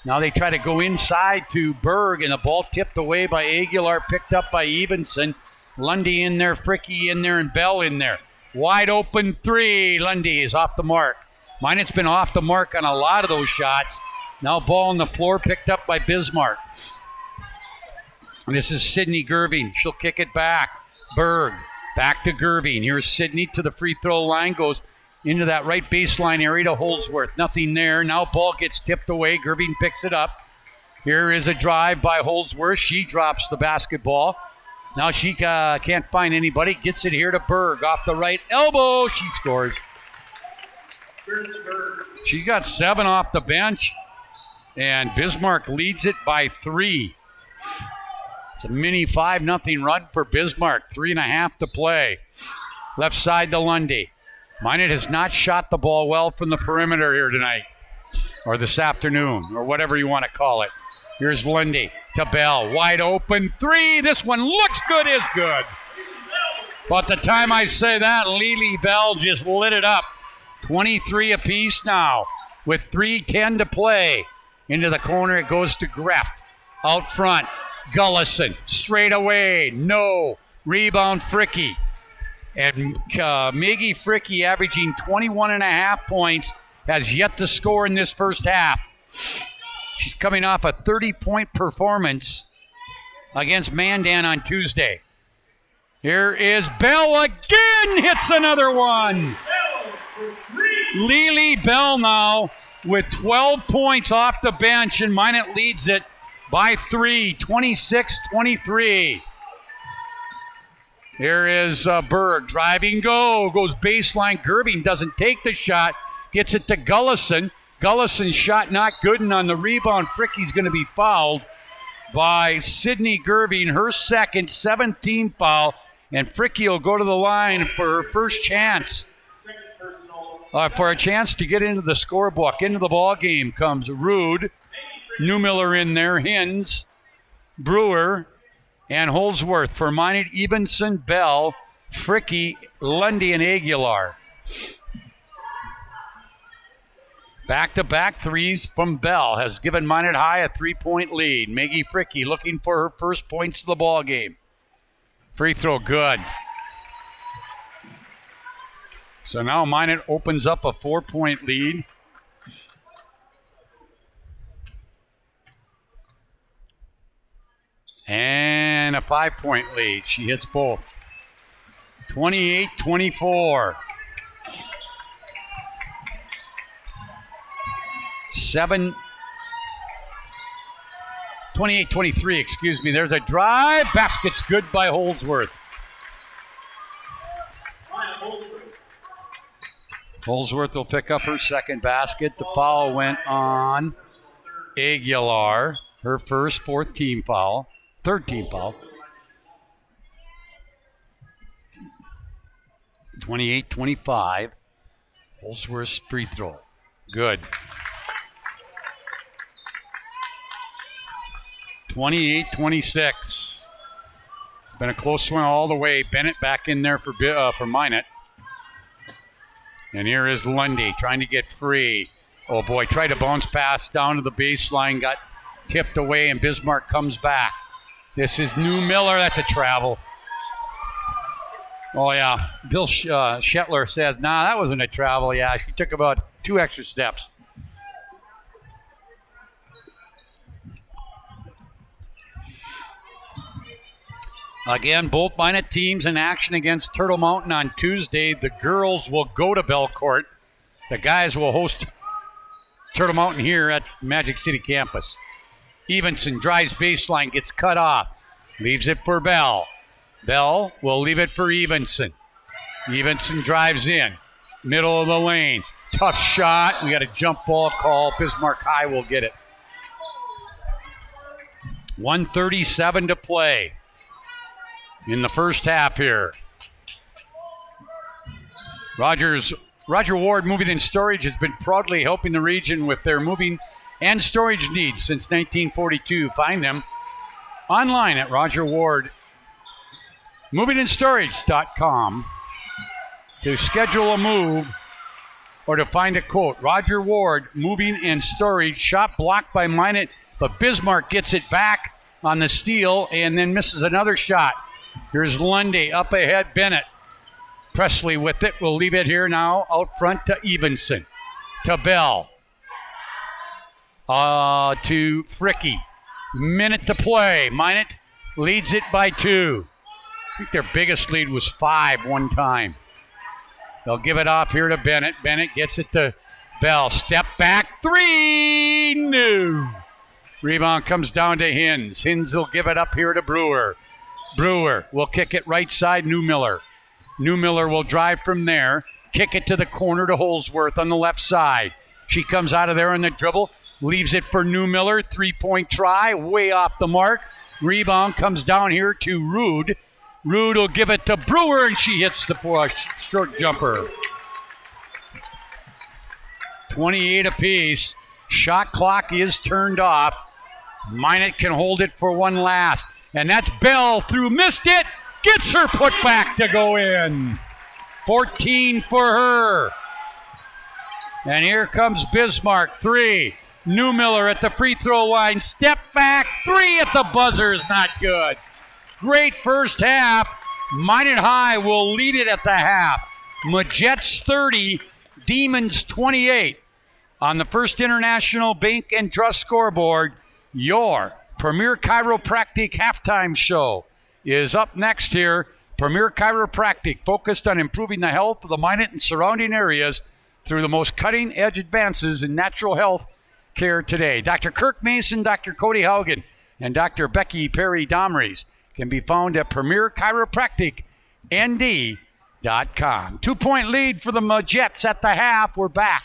Now they try to go inside to Berg, and the ball tipped away by Aguilar, picked up by Evenson. Lundy in there, Fricky in there, and Bell in there. Wide open three. Lundy is off the mark. Minot's been off the mark on a lot of those shots. Now ball on the floor, picked up by Bismarck. This is Sydney Gerving. She'll kick it back. Berg back to Gerving. Here's Sydney to the free throw line, goes into that right baseline area to Holsworth. Nothing there. Now ball gets tipped away. Gerving picks it up. Here is a drive by Holsworth. She drops the basketball. Now she can't find anybody. Gets it here to Berg off the right elbow. She scores. She's got 7 off the bench. And Bismarck leads it by 3. It's a mini 5-0 run for Bismarck. 3.5 to play. Left side to Lundy. Minot has not shot the ball well from the perimeter here tonight, or this afternoon, or whatever you want to call it. Here's Lundy to Bell. Wide open 3. This one looks good, is good. But the time I say that, Lily Bell just lit it up. 23 apiece now with 3:10 to play. Into the corner it goes to Greff. Out front, Gullison. Straight away, no. Rebound, Fricky. And Maggie Fricky, averaging 21.5 points, has yet to score in this first half. She's coming off a 30-point performance against Mandan on Tuesday. Here is Bell again, hits another one. Lily Bell now with 12 points off the bench, and Minot leads it by 3, 26-23. Here is Berg, driving goes baseline. Gerving doesn't take the shot, gets it to Gullison. Gullison's shot not good, and on the rebound, Fricky's going to be fouled by Sydney Gerving, her second, 17th foul, and Fricky will go to the line for her first chance. For a chance to get into the scorebook. Into the ball game comes Rude, Newmiller in there, Hins, Brewer, and Holsworth. For Minot, Ebenson, Bell, Fricky, Lundy, and Aguilar. Back-to-back threes from Bell has given Minot High a 3-point lead. Maggie Fricky looking for her first points of the ball game. Free throw good. So now Minot opens up a 4-point lead. And a 5-point lead. She hits both. 28-24. 28-23, excuse me. There's a drive. Basket's good by Holsworth. Holsworth will pick up her second basket. The foul went on Aguilar. Her first, third team foul. 28-25. Holsworth's free throw. Good. 28-26. It's been a close one all the way. Bennett back in there for Minot. And here is Lundy trying to get free. Oh boy, tried to bounce pass down to the baseline, got tipped away, and Bismarck comes back. This is Newmiller. That's a travel. Oh yeah, Bill Shetler says, nah, that wasn't a travel. Yeah, she took about 2 extra steps. Again, both Minot teams in action against Turtle Mountain on Tuesday. The girls will go to Belcourt. The guys will host Turtle Mountain here at Magic City campus. Evenson drives baseline, gets cut off. Leaves it for Bell. Bell will leave it for Evenson. Evenson drives in. Middle of the lane. Tough shot. We got a jump ball call. Bismarck High will get it. 1:37 to play in the first half here. Roger Ward Moving and Storage has been proudly helping the region with their moving and storage needs since 1942. Find them online at rogerwardmovingandstorage.com to schedule a move or to find a quote. Roger Ward Moving and Storage, shot blocked by Minot, but Bismarck gets it back on the steal and then misses another shot. Here's Lundy up ahead, Bennett. Presley with it. We'll leave it here now out front to Evenson. To Bell. To Fricky. Minute to play. Minot leads it by 2. I think their biggest lead was 5 one time. They'll give it off here to Bennett. Bennett gets it to Bell. Step back. 3. No. Rebound comes down to Hins. Hins will give it up here to Brewer. Brewer will kick it right side. Newmiller. Newmiller will drive from there, kick it to the corner to Holsworth on the left side. She comes out of there on the dribble, leaves it for Newmiller. 3-point try, way off the mark. Rebound comes down here to Rude. Rude will give it to Brewer, and she hits the short jumper. 28 apiece. Shot clock is turned off. Minot can hold it for one last. And that's Bell through, missed it. Gets her put back to go in. 14 for her. And here comes Bismarck. 3. Newmiller at the free throw line. Step back. 3 at the buzzer is not good. Great first half. Minot High will lead it at the half. Majettes 30, Demons 28. On the First International Bank and Trust scoreboard, your Premier Chiropractic halftime show is up next here. Premier Chiropractic, focused on improving the health of the Minot and surrounding areas through the most cutting-edge advances in natural health care today. Dr. Kirk Mason, Dr. Cody Haugen, and Dr. Becky Perry Domries can be found at PremierChiropracticND.com. 2-point lead for the Majettes at the half. We're back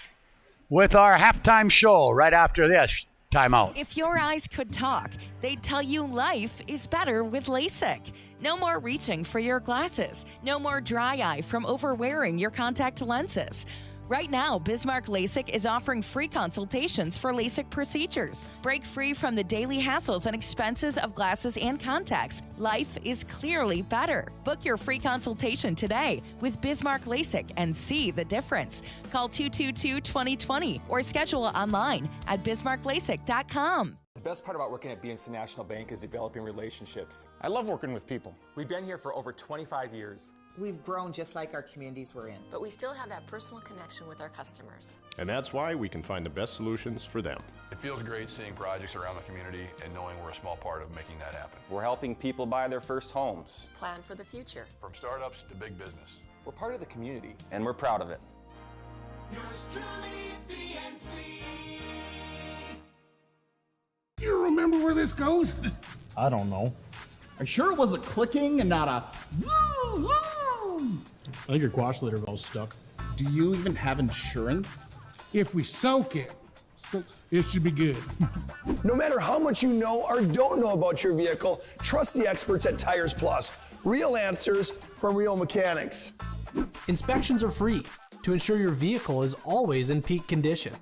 with our halftime show right after this timeout. If your eyes could talk, they'd tell you life is better with LASIK. No more reaching for your glasses. No more dry eye from overwearing your contact lenses. Right now, Bismarck LASIK is offering free consultations for LASIK procedures. Break free from the daily hassles and expenses of glasses and contacts. Life is clearly better. Book your free consultation today with Bismarck LASIK and see the difference. Call 222-2020 or schedule online at bismarcklasik.com. The best part about working at BNC National Bank is developing relationships. I love working with people. We've been here for over 25 years. We've grown just like our communities we're in. But we still have that personal connection with our customers. And that's why we can find the best solutions for them. It feels great seeing projects around the community and knowing we're a small part of making that happen. We're helping people buy their first homes. Plan for the future. From startups to big business. We're part of the community. And we're proud of it. Yours truly, BNC. You remember where this goes? I don't know. Are you sure it was a clicking and not a zzz? I think your quash litter valve's stuck. Do you even have insurance? If we soak it, it should be good. No matter how much you know or don't know about your vehicle, trust the experts at Tires Plus. Real answers from real mechanics. Inspections are free to ensure your vehicle is always in peak condition.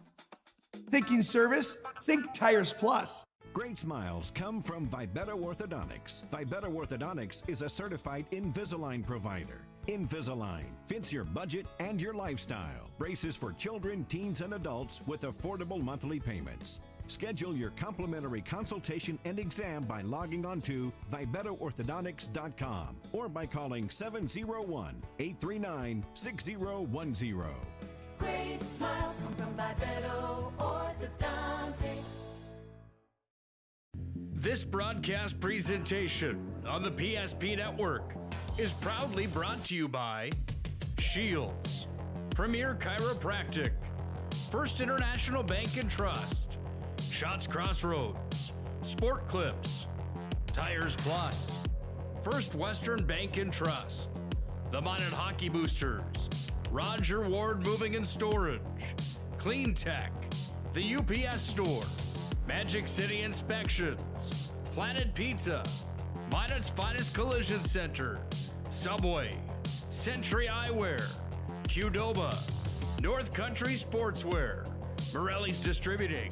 Thinking service? Think Tires Plus. Great smiles come from Vibetta Orthodontics. Vibetta Orthodontics is a certified Invisalign provider. Invisalign fits your budget and your lifestyle. Braces for children, teens, and adults with affordable monthly payments. Schedule your complimentary consultation and exam by logging on to VibettaOrthodontics.com or by calling 701-839-6010. Great smiles come from Vibetta Orthodontics. This broadcast presentation on the PSP Network is proudly brought to you by Shields, Premier Chiropractic, First International Bank and Trust, Shots Crossroads, Sport Clips, Tires Plus, First Western Bank and Trust, the Minot Hockey Boosters, Roger Ward Moving and Storage, Clean Tech, the UPS Store, Magic City Inspections, Planet Pizza, Minot's Finest Collision Center, Subway, Century Eyewear, Qdoba, North Country Sportswear, Morelli's Distributing,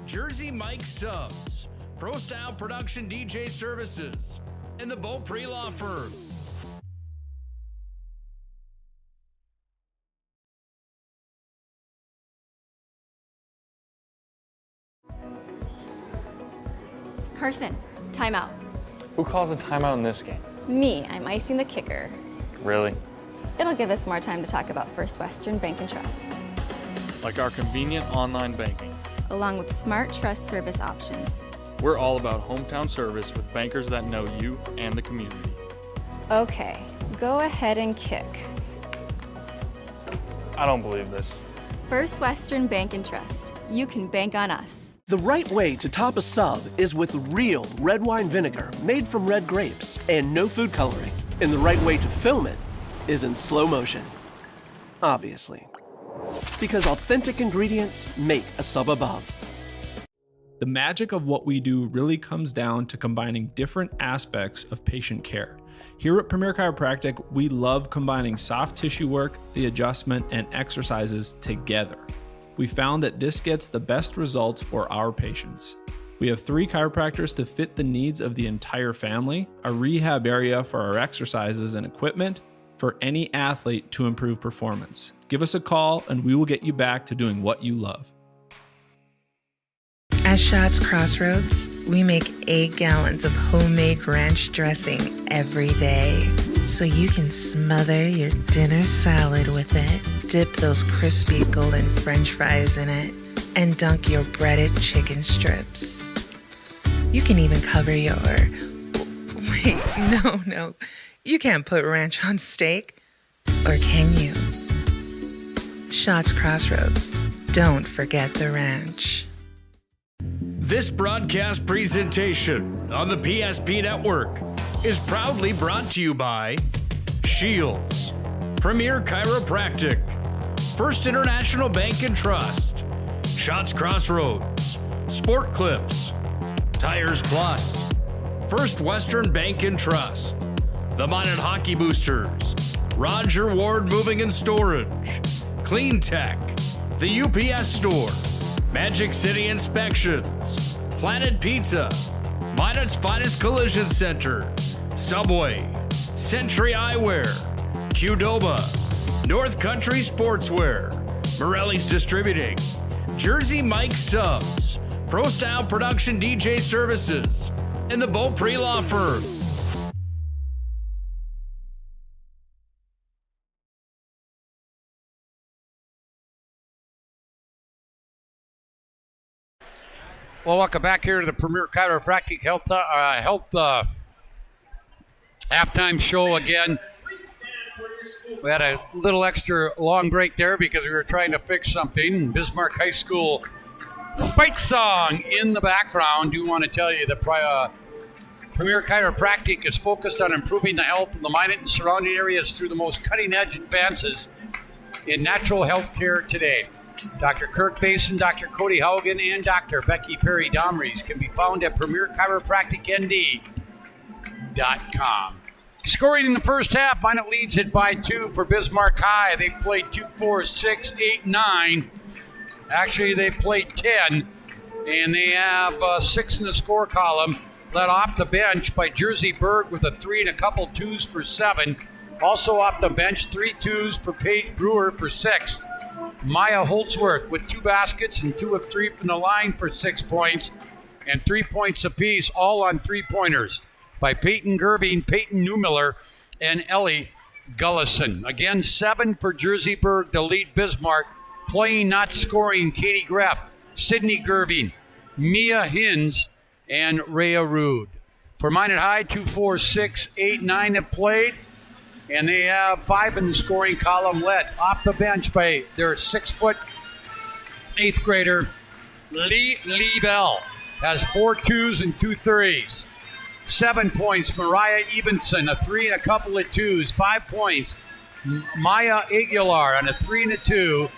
Jersey Mike Subs, Pro Style Production DJ Services, and the Beaupre Law Firm. Carson, timeout. Who calls a timeout in this game? Me, I'm icing the kicker. Really? It'll give us more time to talk about First Western Bank and Trust. Like our convenient online banking. Along with smart trust service options. We're all about hometown service with bankers that know you and the community. Okay, go ahead and kick. I don't believe this. First Western Bank and Trust. You can bank on us. The right way to top a sub is with real red wine vinegar made from red grapes and no food coloring. And the right way to film it is in slow motion. Obviously. Because authentic ingredients make a sub above. The magic of what we do really comes down to combining different aspects of patient care. Here at Premier Chiropractic, we love combining soft tissue work, the adjustment, and exercises together. We found that this gets the best results for our patients. We have 3 chiropractors to fit the needs of the entire family, a rehab area for our exercises and equipment, for any athlete to improve performance. Give us a call and we will get you back to doing what you love. At Schatz Crossroads, we make 8 gallons of homemade ranch dressing every day. So you can smother your dinner salad with it, dip those crispy golden French fries in it, and dunk your breaded chicken strips. You can even cover your... Wait, no. You can't put ranch on steak. Or can you? Schatz Crossroads. Don't forget the ranch. This broadcast presentation on the PSP Network is proudly brought to you by Shields, Premier Chiropractic, First International Bank and Trust, Schatz Crossroads, Sport Clips, Tires Plus, First Western Bank and Trust, the Minot Hockey Boosters, Roger Ward Moving and Storage, Clean Tech, the UPS Store, Magic City Inspections, Planet Pizza, Minot's Finest Collision Center, Subway, Century Eyewear, Qdoba, North Country Sportswear, Morelli's Distributing, Jersey Mike Subs, Pro Style Production DJ Services, and the Beaupre Law Firm. Well, welcome back here to the Premier Chiropractic Health halftime show again. We had a little extra long break there because we were trying to fix something. Bismarck High School fight song in the background. Do want to tell you that Premier Chiropractic is focused on improving the health of the Minot and surrounding areas through the most cutting-edge advances in natural health care today. Dr. Kirk Basin, Dr. Cody Haugen, and Dr. Becky Perry Domries can be found at PremierChiropracticND.com. Scoring in the first half, Minot leads it by 2 for Bismarck High. They played 2, 4, 6, 8, 9. Actually, they played 10, and they have 6 in the score column, led off the bench by Jersey Berg with a 3 and a couple 2s for 7. Also off the bench, 3 2s for Paige Brewer for 6. Maya Holtzworth with 2 baskets and 2 of 3 from the line for 6 points, and 3 points apiece, all on 3-pointers by Peyton Gerbing, Peyton Newmiller, and Ellie Gullison. Again, 7 for Jersey Berg to lead Bismarck. Playing, not scoring, Katie Greff, Sydney Gerbing, Mia Hins, and Rhea Rude. For Minot High, 2, 4, 6, 8, 9 have played. And they have 5 in the scoring column, led off the bench by their 6-foot 8th grader, Lee Bell. Has 4 2s and 2 3s. 7 points, Mariah Ebenson, a 3 and a couple of 2s. 5 points, Maya Aguilar on a 3 and a 2.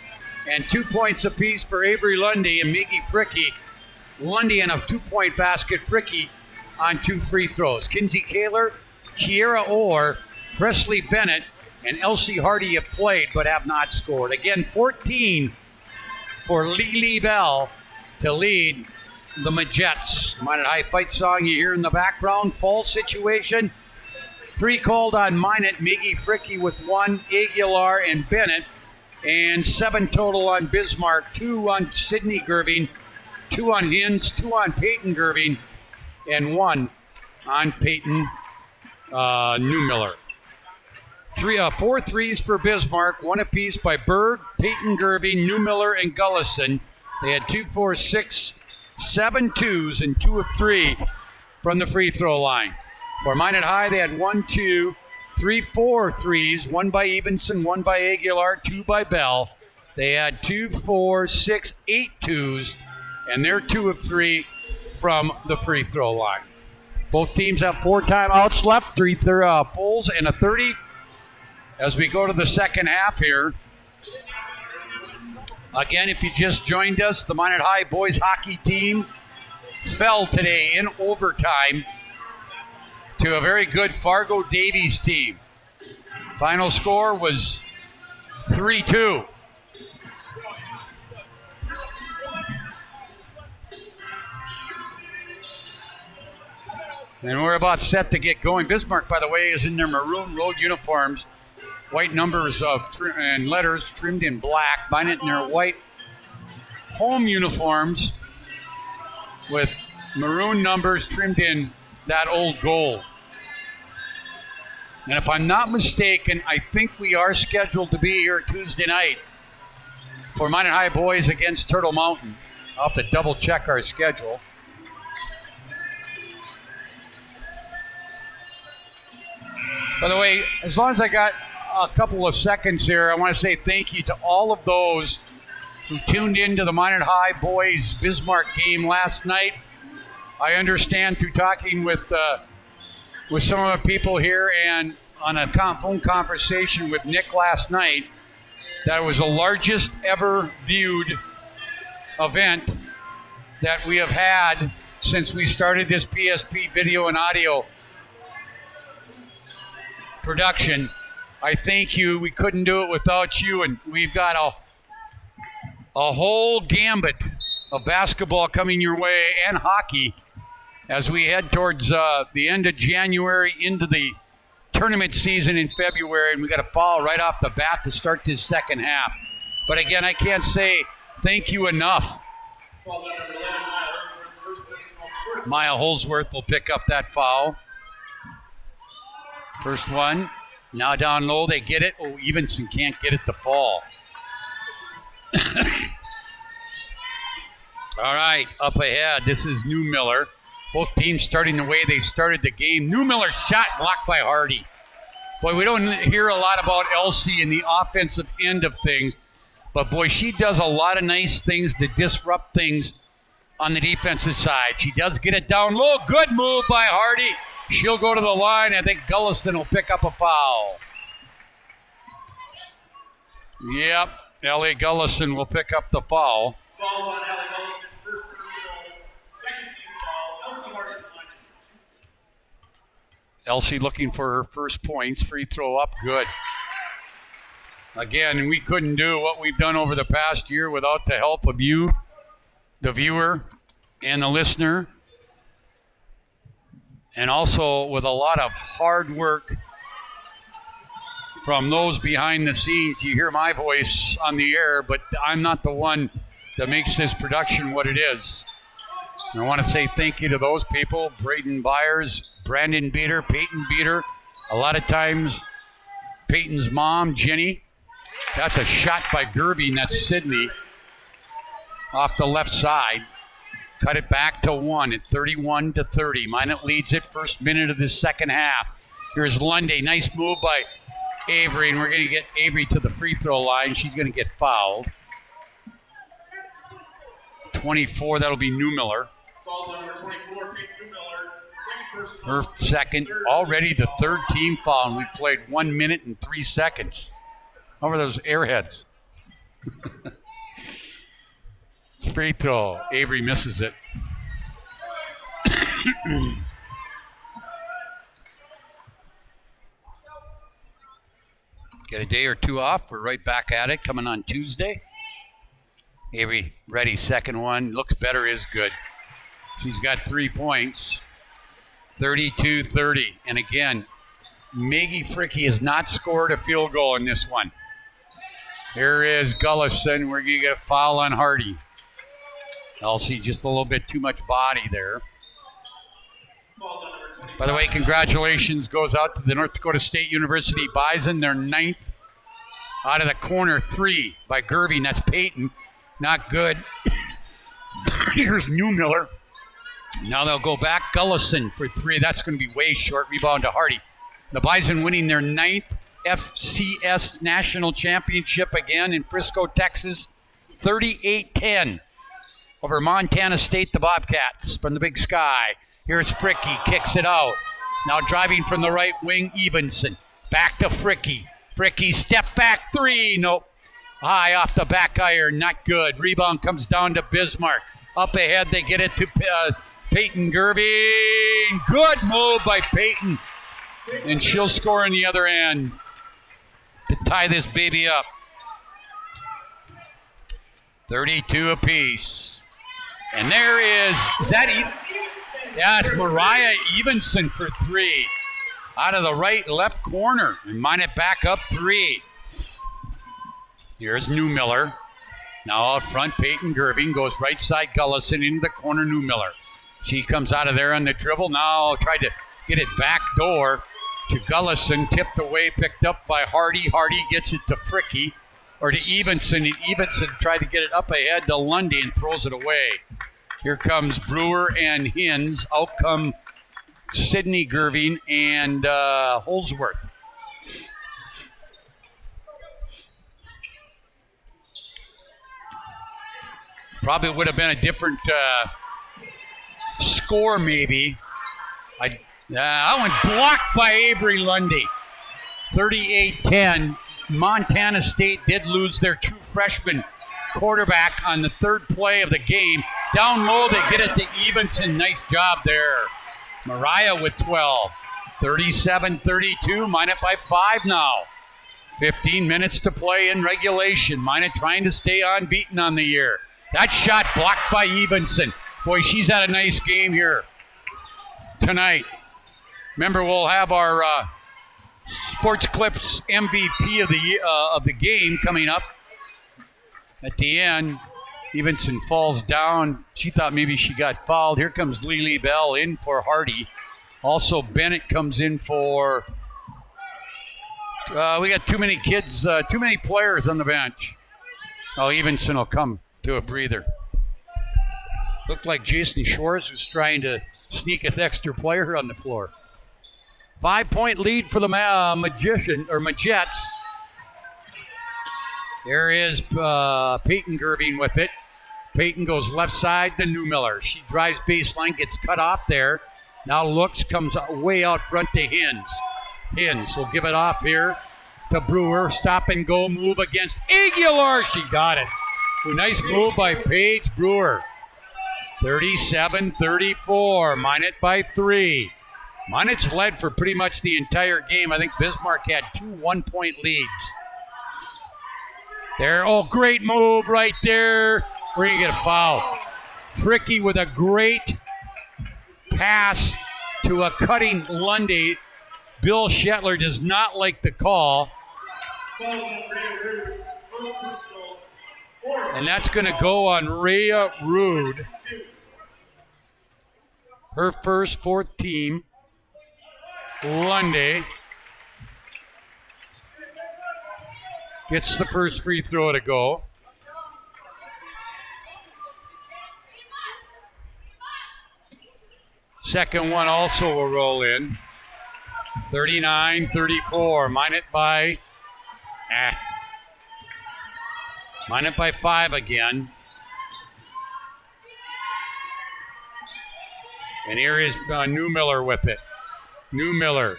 And 2 points apiece for Avery Lundy and Miggy Fricky. Lundy on a 2-point basket, Fricky on 2 free throws. Kinsey Kaler, Kiera Orr, Presley Bennett, and Elsie Hardy have played but have not scored. Again, 14 for Lily Bell to lead the Majettes. Minot High fight song you hear in the background. Fall situation. 3 called on Minot, Miggy Fricky with 1, Aguilar and Bennett, and 7 total on Bismarck, 2 on Sidney Gerving, 2 on Hins, 2 on Peyton Gerving, and 1 on Peyton Newmiller. 4 threes for Bismarck, 1 apiece by Berg, Peyton Gerving, Newmiller, and Gullison. They had 2, 4, 6, 7 twos and 2 of 3 from the free throw line. For Minot High, they had 1, 2, 3, 4 threes, 1 by Evenson, 1 by Aguilar, 2 by Bell. They had 2, 4, 6, 8 twos, and they're 2 of 3 from the free throw line. Both teams have 4 timeouts left, 3 pulls, and a 30 as we go to the second half here. Again, if you just joined us, the Minot High boys hockey team fell today in overtime to a very good Fargo Davies team. Final score was 3-2. And we're about set to get going. Bismarck, by the way, is in their maroon road uniforms. White numbers and letters trimmed in black. Minot in their white home uniforms with maroon numbers trimmed in that old gold. And if I'm not mistaken, I think we are scheduled to be here Tuesday night for Minot High boys against Turtle Mountain. I'll have to double check our schedule. By the way, as long as I got a couple of seconds here, I want to say thank you to all of those who tuned into the Minot High boys Bismarck game last night. I understand through talking with some of the people here and on a phone conversation with Nick last night that it was the largest ever viewed event that we have had since we started this PSP video and audio production. I thank you. We couldn't do it without you, and we've got a whole gambit of basketball coming your way and hockey as we head towards the end of January into the tournament season in February, and we got a foul right off the bat to start this second half. But again, I can't say thank you enough. Maya Holsworth will pick up that foul. First one. Now down low, they get it. Oh, Evenson can't get it to fall. All right, up ahead, this is Newmiller. Both teams starting the way they started the game. Newmiller shot blocked by Hardy. Boy, we don't hear a lot about Elsie in the offensive end of things, but boy, she does a lot of nice things to disrupt things on the defensive side. She does get it down low. Good move by Hardy. She'll go to the line. I think Gullison will pick up a foul. Yep, Ellie Gullison will pick up the foul. Foul on Ellie Gullison, first personal, second team foul. Elsie Hardy line to shoot 2. Elsie looking for her first points. Free throw up, good. Again, we couldn't do what we've done over the past year without the help of you, the viewer, and the listener. And also with a lot of hard work from those behind the scenes. You hear my voice on the air, but I'm not the one that makes this production what it is. And I want to say thank you to those people, Braden Byers, Brandon Beater, Peyton Beater. A lot of times, Peyton's mom, Jenny. That's a shot by Gerby, that's Sydney. Off the left side. Cut it back to 1 at 31-30. Minot leads it first minute of the second half. Here's Lundy. Nice move by Avery, and we're going to get Avery to the free throw line. She's going to get fouled. 24, that'll be Newmiller. Falls on number 24, Peyton Newmiller. Second personal. Her second, already the third team foul, and we played 1 minute and 3 seconds. How are those airheads? Free throw. Avery misses it. Get a day or two off. We're right back at it, coming on Tuesday. Avery ready, second one. Looks better, is good. She's got 3 points. 32-30. And again, Maggie Fricky has not scored a field goal in this one. Here is Gullison. We're going to get a foul on Hardy. Elsie just a little bit too much body there. By the way, congratulations goes out to the North Dakota State University Bison. Their 9th out of the corner 3 by Gerving. That's Peyton. Not good. Here's Newmiller. Now they'll go back. Gullison for 3. That's going to be way short. Rebound to Hardy. The Bison winning their 9th FCS National Championship again in Frisco, Texas. 38-10 over Montana State, the Bobcats from the Big Sky. Here's Fricky, kicks it out. Now driving from the right wing, Evenson. Back to Fricky. Fricky, step back 3. Nope. High off the back iron, not good. Rebound comes down to Bismarck. Up ahead, they get it to Peyton Gerving. Good move by Peyton. And she'll score on the other end to tie this baby up. 32 apiece. And there is that yeah, it's Mariah Evenson for 3. Out of the right left corner. And Minot back up 3. Here's Newmiller. Now out front, Peyton Gerving goes right side, Gullison into the corner, Newmiller. She comes out of there on the dribble. Now tried to get it back door to Gullison, tipped away, picked up by Hardy. Hardy gets it to Fricky, or to Evenson, and Evenson tried to get it up ahead to Lundy and throws it away. Here comes Brewer and Hins. Out come Sydney Gerving and Holsworth. Probably would have been a different score, maybe. That one blocked by Avery Lundy. 38-10. Montana State did lose their true freshman quarterback on the 3rd play of the game. Down low, they get it to Evenson. Nice job there. Mariah with 12. 37-32. Minot by 5 now. 15 minutes to play in regulation. Minot trying to stay unbeaten on the year. That shot blocked by Evenson. Boy, she's had a nice game here tonight. Remember, we'll have our Sports Clips MVP of the game coming up at the end. Evenson falls down. She thought maybe she got fouled. Here comes Lily Bell in for Hardy. Also, Bennett comes in for... we got too many kids, too many players on the bench. Oh, Evenson will come to a breather. Looked like Jason Shores was trying to sneak an extra player on the floor. 5-point lead for the Majettes. There is Peyton Gerving with it. Peyton goes left side to Newmiller. She drives baseline, gets cut off there. Now looks, comes way out front to Hins. Hins will give it off here to Brewer. Stop and go move against Aguilar. She got it. A nice move by Paige Brewer. 37-34. Minot by 3. Minot's led for pretty much the entire game. I think Bismarck had 2 1-point leads. There, oh, great move right there. We're going to get a foul. Fricky with a great pass to a cutting Lundy. Bill Shetler does not like the call. And that's going to go on Rhea Rude. Her first, 4th team. Lundy gets the first free throw to go. Second one also will roll in. 39-34. Minot by 5 again. And here is Newmiller with it. Newmiller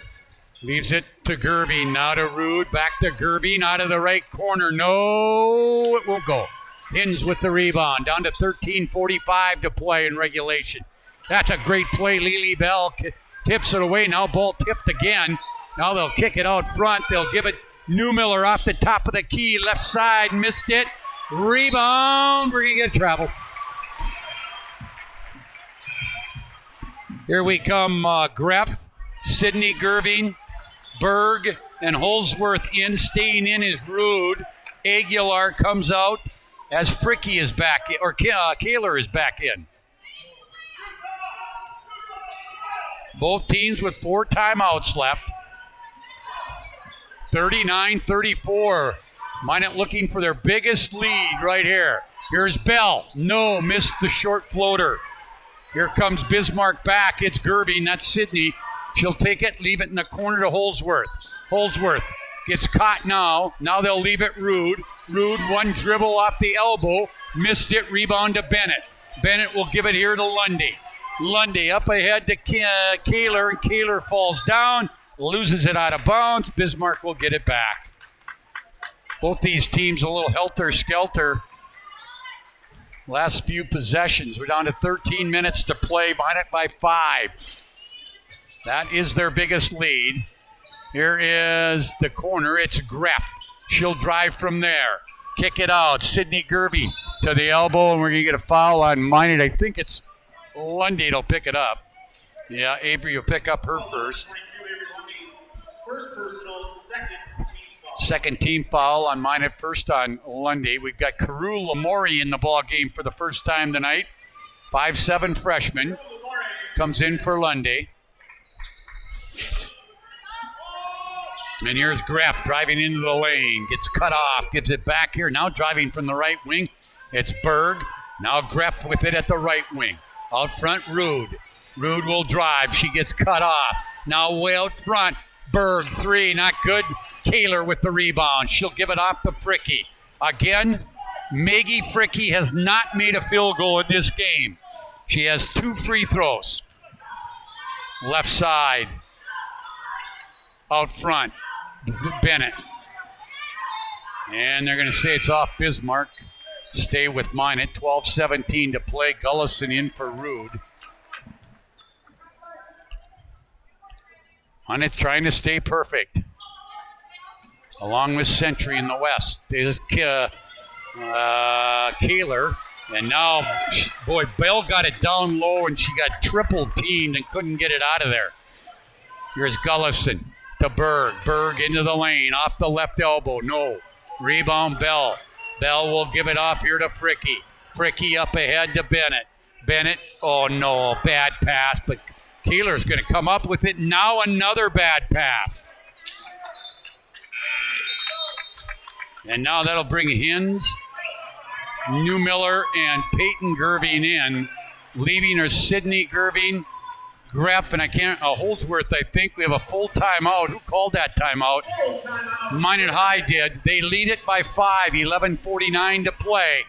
leaves it to Gerving. Now to Rude. Back to Gerving out of the right corner. No, it won't go. Hins with the rebound. Down to 13:45 to play in regulation. That's a great play. Lily Bell tips it away. Now ball tipped again. Now they'll kick it out front. They'll give it Newmiller off the top of the key, left side, missed it. Rebound, we're going to get travel. Here we come, Greff, Sidney Gerving, Berg, and Holsworth in. Staying in is Rude. Aguilar comes out as Fricky is back, or Kaler is back in. Both teams with 4 timeouts left. 39-34. Minot looking for their biggest lead right here. Here's Bell. No, missed the short floater. Here comes Bismarck back. It's Gerving. That's Sidney. She'll take it, leave it in the corner to Holsworth. Holsworth gets caught now. Now they'll leave it Rude. Rude, one dribble off the elbow. Missed it. Rebound to Bennett. Bennett will give it here to Lundy. Lundy up ahead to Kaler, and Kaler falls down, loses it out of bounds. Bismarck will get it back. Both these teams a little helter-skelter. Last few possessions. We're down to 13 minutes to play, Minot by 5. That is their biggest lead. Here is the corner. It's Greff. She'll drive from there. Kick it out. Sidney Gerving to the elbow, and we're going to get a foul on Minot. I think it's Lundy will pick it up. Yeah, Avery will pick up her first. First personal, Second team foul on Minot, first on Lundy. We've got Carew Lamori in the ball game for the first time tonight. 5'7" freshman. Comes in for Lundy. And here's Greff driving into the lane. Gets cut off. Gives it back here. Now driving from the right wing. It's Berg. Now Greff with it at the right wing. Out front, Rude. Rude will drive. She gets cut off. Now way out front. Berg, 3, not good. Kaler with the rebound. She'll give it off to Fricky. Again, Maggie Fricky has not made a field goal in this game. She has 2 free throws. Left side. Out front, Bennett. And they're going to say it's off Bismarck. Stay with Minot. 12-17 to play. Gullison in for Rude. Minot's trying to stay perfect. Along with Century in the west. There's Kaler. And now, boy, Bell got it down low and she got triple teamed and couldn't get it out of there. Here's Gullison to Berg. Berg into the lane. Off the left elbow. No. Rebound Bell. Bell will give it off here to Fricky. Fricky up ahead to Bennett. Bennett, oh no, bad pass, but Kaler's going to come up with it. Now another bad pass. And now that'll bring Hins, Newmiller, and Peyton Gerving in. Leaving are Sidney Gerving, Greff, and Holsworth, I think. We have a full timeout. Who called that timeout? Minot High did. They lead it by 5, 11:49 to play.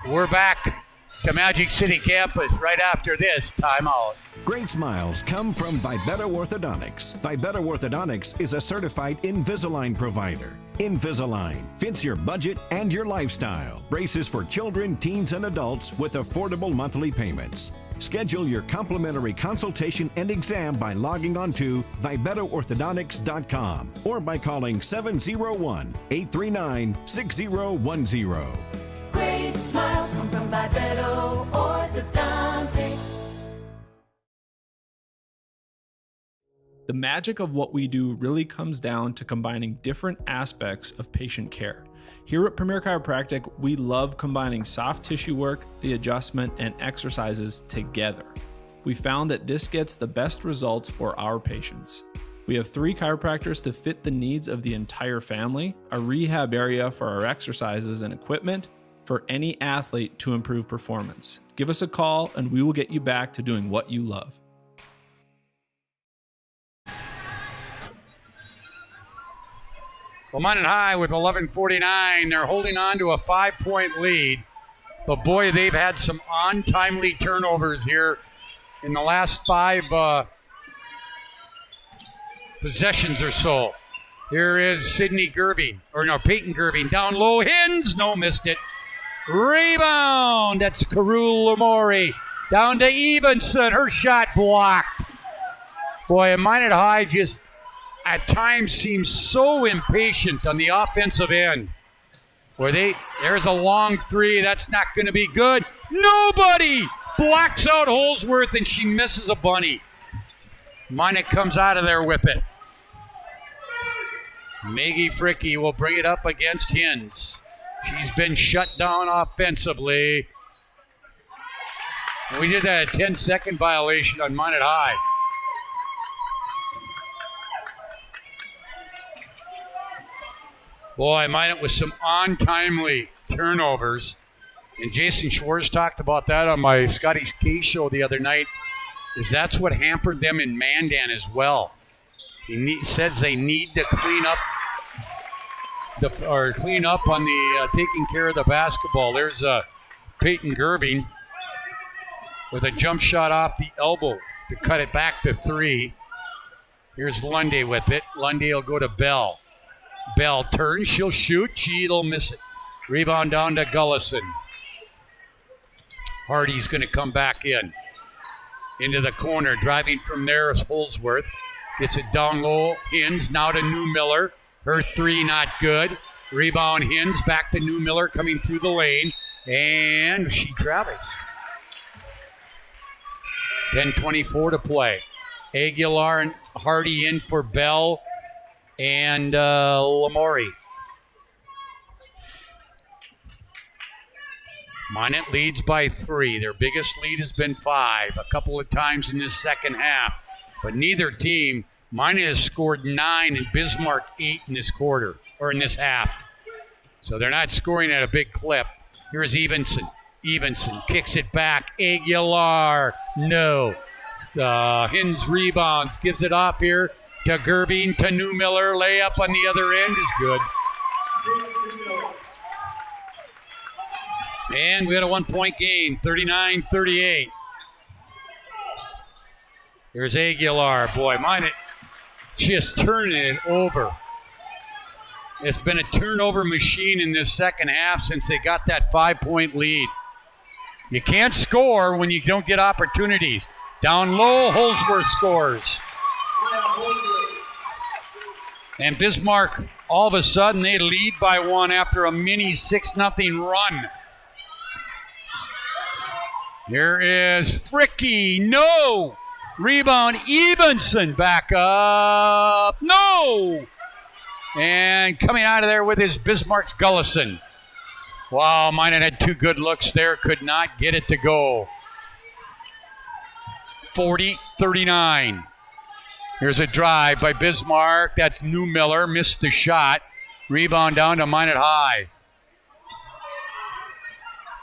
We're back to Magic City campus right after this timeout. Great smiles come from Vibetta Orthodontics. Vibetta Orthodontics is a certified Invisalign provider. Invisalign fits your budget and your lifestyle. Braces for children, teens, and adults with affordable monthly payments. Schedule your complimentary consultation and exam by logging on to VibettaOrthodontics.com or by calling 701-839-6010. Great smiles come from Vibetta Orthodontics. The magic of what we do really comes down to combining different aspects of patient care. Here at Premier Chiropractic, we love combining soft tissue work, the adjustment, and exercises together. We found that this gets the best results for our patients. We have 3 chiropractors to fit the needs of the entire family, a rehab area for our exercises and equipment, for any athlete to improve performance. Give us a call and we will get you back to doing what you love. Well, Minot High with 11:49. They're holding on to a 5-point lead. But boy, they've had some untimely turnovers here in the last 5 possessions or so. Here is Sidney Gerving, Peyton Gerving down low. Hins, no, missed it. Rebound. That's Carew Lamori. Down to Evenson. Her shot blocked. Boy, and Minot High just at times seem so impatient on the offensive end. Where there's a long three, that's not going to be good. Nobody blocks out Holsworth, and she misses a bunny. Minot comes out of there with it. Maggie Fricky will bring it up against Hins. She's been shut down offensively. We did a 10-second violation on Minot High. Boy, Minot with some untimely turnovers. And Jason Schwartz talked about that on my Scotty's K show the other night, is that's what hampered them in Mandan as well. He says they need to clean up on the taking care of the basketball. There's Peyton Gerving with a jump shot off the elbow to cut it back to 3. Here's Lundy with it. Lundy will go to Bell. Bell turns, she'll shoot, she'll miss it. Rebound down to Gullison. Hardy's going to come back into the corner. Driving from there is Holsworth. Gets it down low. Hins now to New Miller. Her 3 not good. Rebound Hins back to New Miller coming through the lane. And she travels. 10:24 to play. Aguilar and Hardy in for Bell and Lamori. Minot leads by 3. Their biggest lead has been 5 a couple of times in this second half. But neither team, Minot has scored 9 and Bismarck 8 in this quarter, or in this half. So they're not scoring at a big clip. Here's Evenson. Evenson kicks it back. Aguilar, no. Hins rebounds, gives it off here to Gerving, to New Miller. Layup on the other end is good. And we had a 1-point game, 39-38. Here's Aguilar. Boy, Minot just turning it over. It's been a turnover machine in this second half since they got that 5-point lead. You can't score when you don't get opportunities. Down low, Holsworth scores. And Bismarck, all of a sudden, they lead by 1 after a mini 6-0 run. Here is Fricky. No! Rebound, Evenson back up. No! And coming out of there with his Bismarck's Gullison. Wow, Minot had 2 good looks there. Could not get it to go. 40-39. Here's a drive by Bismarck. That's New Miller. Missed the shot. Rebound down to Minot High.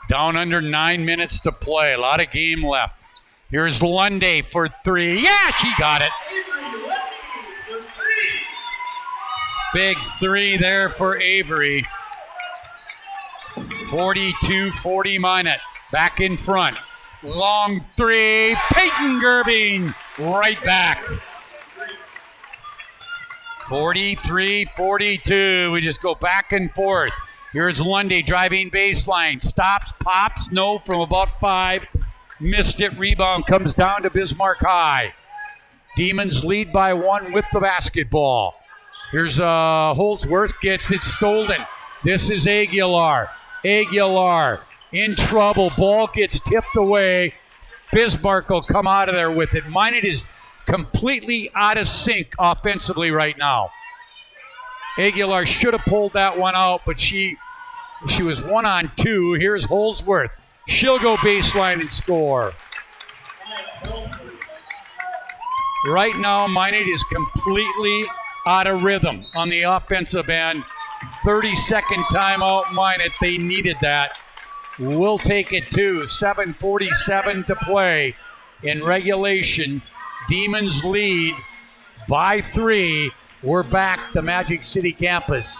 Down under 9 minutes to play. A lot of game left. Here's Lundy for 3. Yeah, she got it. Big 3 there for Avery. 42-40 Minot. Back in front. Long 3. Peyton Gerving right back. 43-42. We just go back and forth. Here's Lundy driving baseline. Stops, pops, no from about 5. Missed it. Rebound comes down to Bismarck High. Demons lead by 1 with the basketball. Here's Holsworth, gets it stolen. This is Aguilar. Aguilar in trouble. Ball gets tipped away. Bismarck will come out of there with it. Minot is completely out of sync offensively right now. Aguilar should have pulled that one out, but she was 1-on-2. Here's Holsworth. She'll go baseline and score. Right now, Minot is completely out of rhythm on the offensive end. 30-second timeout, Minot. They needed that. We'll take it too. 7:47 to play in regulation. Demons lead by 3. We're back to Magic City campus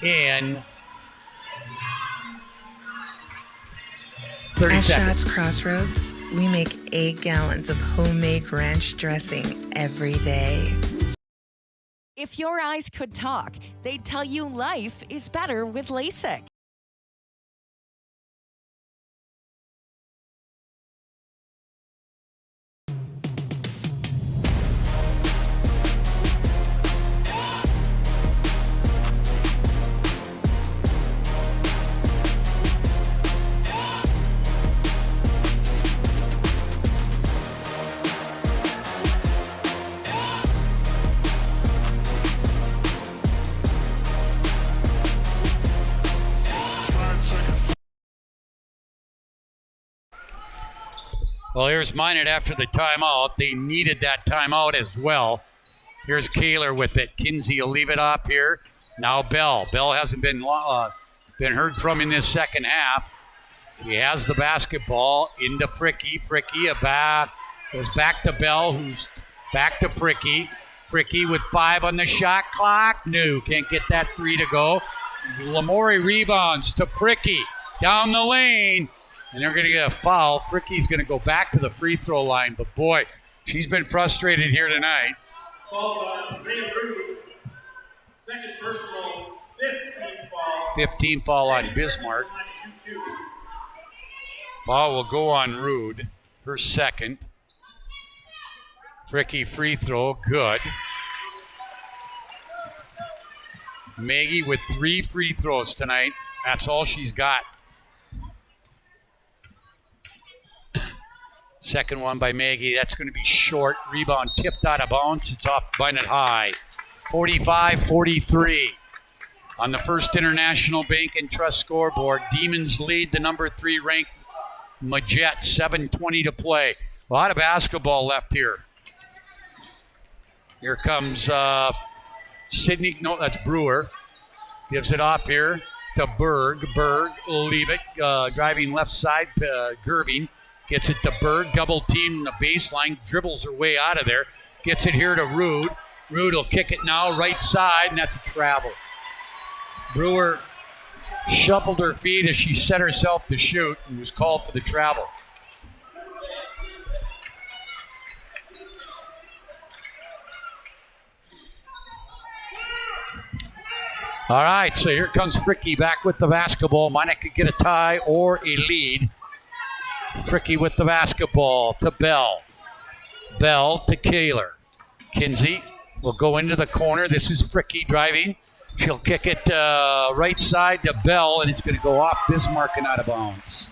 in 30 At seconds. Shots Crossroads, we make 8 gallons of homemade ranch dressing every day. If your eyes could talk, they'd tell you life is better with LASIK. Well, here's Minot after the timeout. They needed that timeout as well. Here's Kaler with it. Kinsey will leave it up here. Now Bell. Bell hasn't been heard from in this second half. He has the basketball into Fricky. Fricky goes back to Bell, who's back to Fricky. Fricky with 5 on the shot clock. No, can't get that 3 to go. Lamori rebounds to Fricky down the lane, and they're going to get a foul. Fricky's going to go back to the free throw line, but boy, she's been frustrated here tonight. Falls on Ray Rude. Second personal, 15 foul. 15 foul on Bismarck. Foul will go on Rude, her second. Fricky free throw, good. Maggie with 3 free throws tonight. That's all she's got. Second one by Maggie. That's going to be short. Rebound tipped out of bounds. It's off Minot High. 45-43. On the First International Bank and Trust scoreboard, Demons lead the number 3 ranked Majettes. 7:20 to play. A lot of basketball left here. Here comes Sydney. No, that's Brewer. Gives it off here to Berg. Berg will leave it. Driving left side, Gerving. Gets it to Berg. Double team in the baseline. Dribbles her way out of there. Gets it here to Rude. Rude will kick it now, right side, and that's a travel. Brewer shuffled her feet as she set herself to shoot and was called for the travel. All right, so here comes Fricky back with the basketball. Minot could get a tie or a lead. Fricky with the basketball to Bell. Bell to Kaler. Kinsey will go into the corner. This is Fricky driving. She'll kick it right side to Bell, and it's going to go off Bismarck and out of bounds.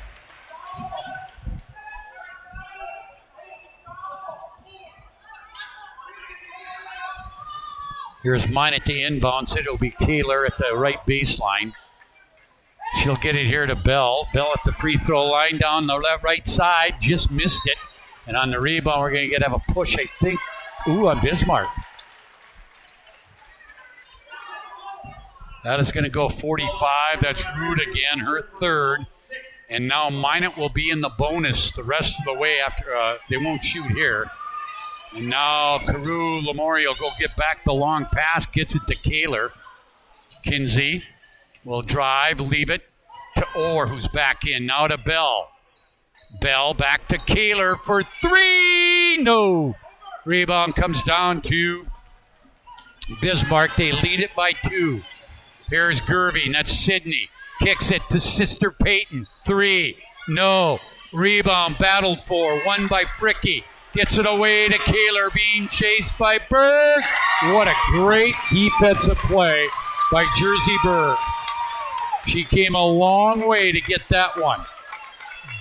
Here's Minot to inbounds. It'll be Kaler at the right baseline. She'll get it here to Bell. Bell at the free throw line down the right side. Just missed it. And on the rebound, we're going to have a push, I think. Ooh, on Bismarck. That is going to go 45. That's Rude again, her third. And now Minot will be in the bonus the rest of the way after they won't shoot here. And now Carew Lamori will go get back the long pass, gets it to Kaler. Kinsey will drive, leave it to Orr, who's back in. Now to Bell. Bell back to Kaler for 3. No. Rebound comes down to Bismarck. They lead it by 2. Here's Gerving. That's Sydney. Kicks it to Sister Peyton. 3. No. Rebound battled for. Won by Fricky. Gets it away to Kaler, being chased by Berg. What a great defensive play by Jersey Berg. She came a long way to get that one.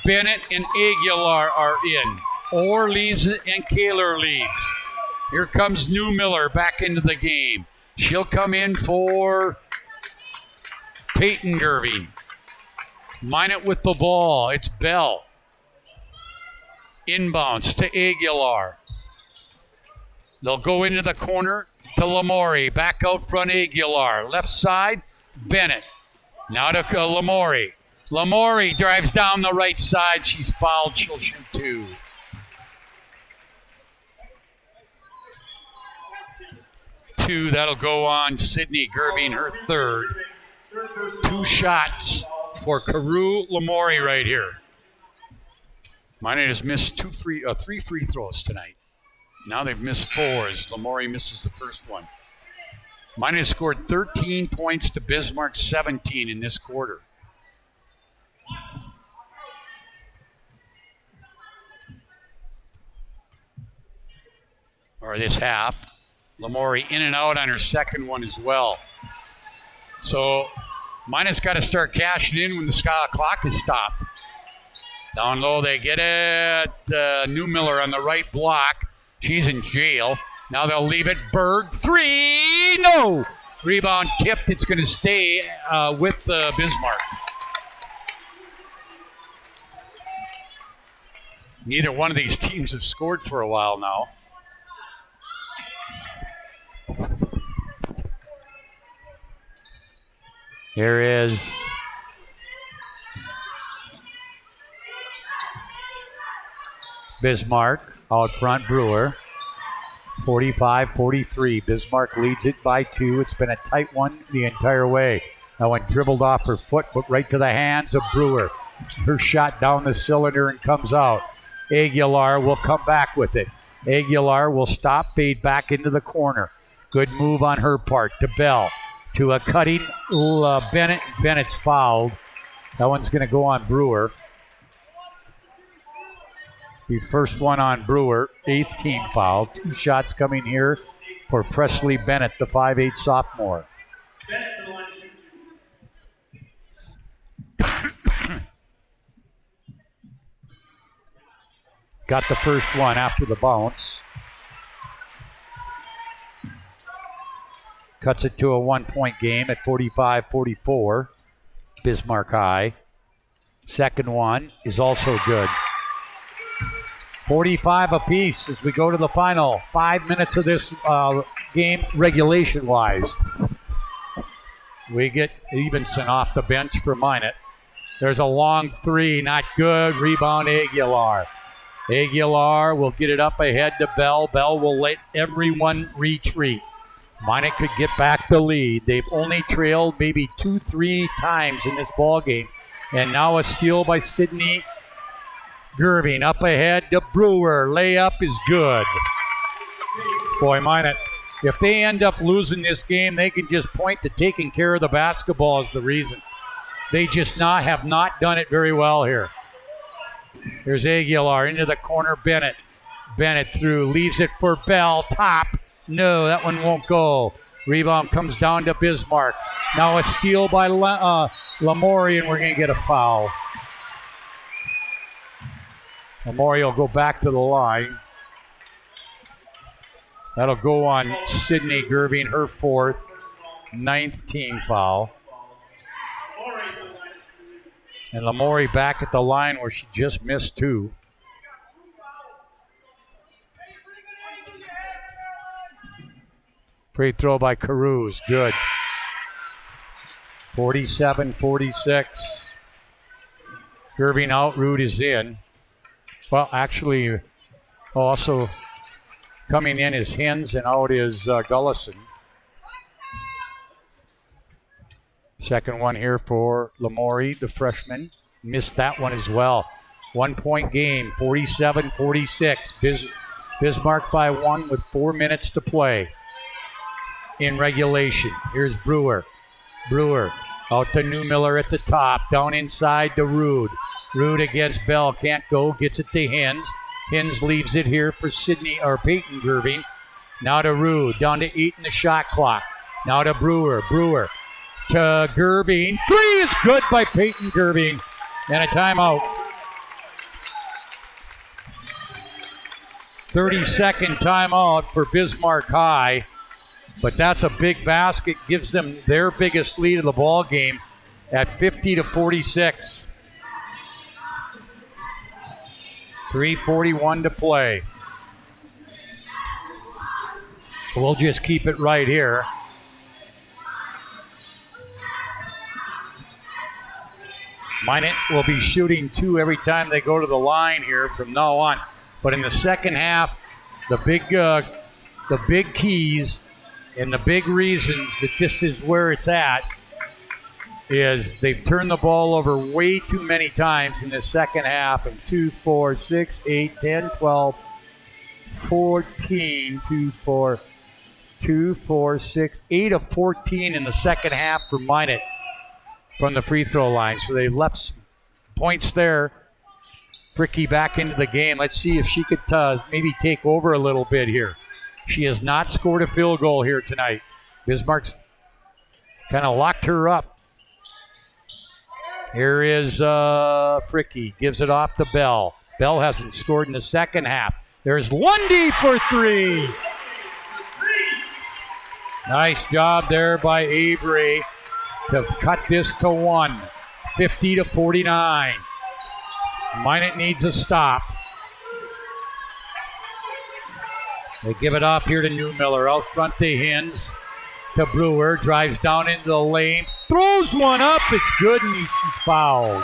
Bennett and Aguilar are in. Orr leaves it and Kaler leaves. Here comes Newmiller back into the game. She'll come in for Peyton Gerving. Minot with the ball. It's Bell. Inbounds to Aguilar. They'll go into the corner to Lamori. Back out front Aguilar. Left side, Bennett. Now to Lamori. Lamori drives down the right side. She's fouled. She'll shoot 2. That'll go on Sydney Gerving, her third. 2 shots for Carew Lamori right here. Minot has missed 3 free throws tonight. Now they've missed 4 as Lamori misses the first one. Minot has scored 13 points to Bismarck 17 in this quarter. Or this half. Lamori in and out on her second one as well. So Minot's got to start cashing in when the clock is stopped. Down low, they get it. Newmiller on the right block. She's in jail. Now they'll leave it. Berg, 3. No! Rebound tipped. It's going to stay with Bismarck. Neither one of these teams has scored for a while now. Here is Bismarck out front. Brewer 45-43. Bismarck leads it by 2. It's been a tight one the entire way. That one dribbled off her foot, but right to the hands of Brewer. Her shot down the cylinder and comes out. Aguilar will come back with it. Aguilar will stop, fade back into the corner. Good move on her part to Bell. To a cutting Bennett. Bennett's fouled. That one's going to go on Brewer. The first one on Brewer, 8th team foul. 2 shots coming here for Presley Bennett, the 5'8 sophomore. Bennett to the line to shoot 2. Got the first one after the bounce. Cuts it to a 1-point game at 45-44. Bismarck High. Second one is also good. 45 apiece as we go to the final 5 minutes of this game regulation-wise. We get Evenson off the bench for Minot. There's a long 3, not good. Rebound Aguilar. Aguilar will get it up ahead to Bell. Bell will let everyone retreat. Minot could get back the lead. They've only trailed maybe 2-3 times in this ball game. And now a steal by Sydney Gerving. Up ahead to Brewer. Layup is good. Boy, Minot, if they end up losing this game, they can just point to taking care of the basketball as the reason. They just have not done it very well here. Here's Aguilar into the corner. Bennett. Bennett through. Leaves it for Bell. Top. No, that one won't go. Rebound comes down to Bismarck. Now a steal by Lamourie, and we're going to get a foul. Lamourie will go back to the line. That'll go on Sydney Gerving, her 4th, 9th team foul. And Lamourie back at the line where she just missed 2. Free throw by Carews, good. 47-46. Gerving out, Root is in. Well, actually, also coming in is Hens and out is Gullison. Second one here for Lamourie, the freshman. Missed that one as well. 1-point game, 47-46. Bismarck by 1 with 4 minutes to play in regulation. Here's Brewer. Brewer out to Newmiller at the top. Down inside to Rood. Rood against Bell. Can't go. Gets it to Hens. Hens leaves it here for Peyton Gerving. Now to Rood. Down to 8 in the shot clock. Now to Brewer. Brewer to Gerving. 3 is good by Peyton Gerving. And a timeout. 30-second timeout for Bismarck High. But that's a big basket. Gives them their biggest lead of the ball game at 50-46. 3:41 to play. We'll just keep it right here. Minot will be shooting 2 every time they go to the line here from now on. But in the second half, the big keys and the big reasons that this is where it's at is they've turned the ball over way too many times in the second half. And 2, 4, 6, 8, 10, 12, 14, 2, 4, 6, 8 of 14 in the second half for Minot from the free throw line. So they've left some points there. Fricky back into the game. Let's see if she could maybe take over a little bit here. She has not scored a field goal here tonight. Bismarck's kind of locked her up. Here is Fricky. Gives it off to Bell. Bell hasn't scored in the second half. There's Lundy for 3. Nice job there by Avery to cut this to 1. 50-49. Minot needs a stop. They give it off here to Newmiller. Out front to Hins. To Brewer. Drives down into the lane. Throws one up. It's good, and she's fouled.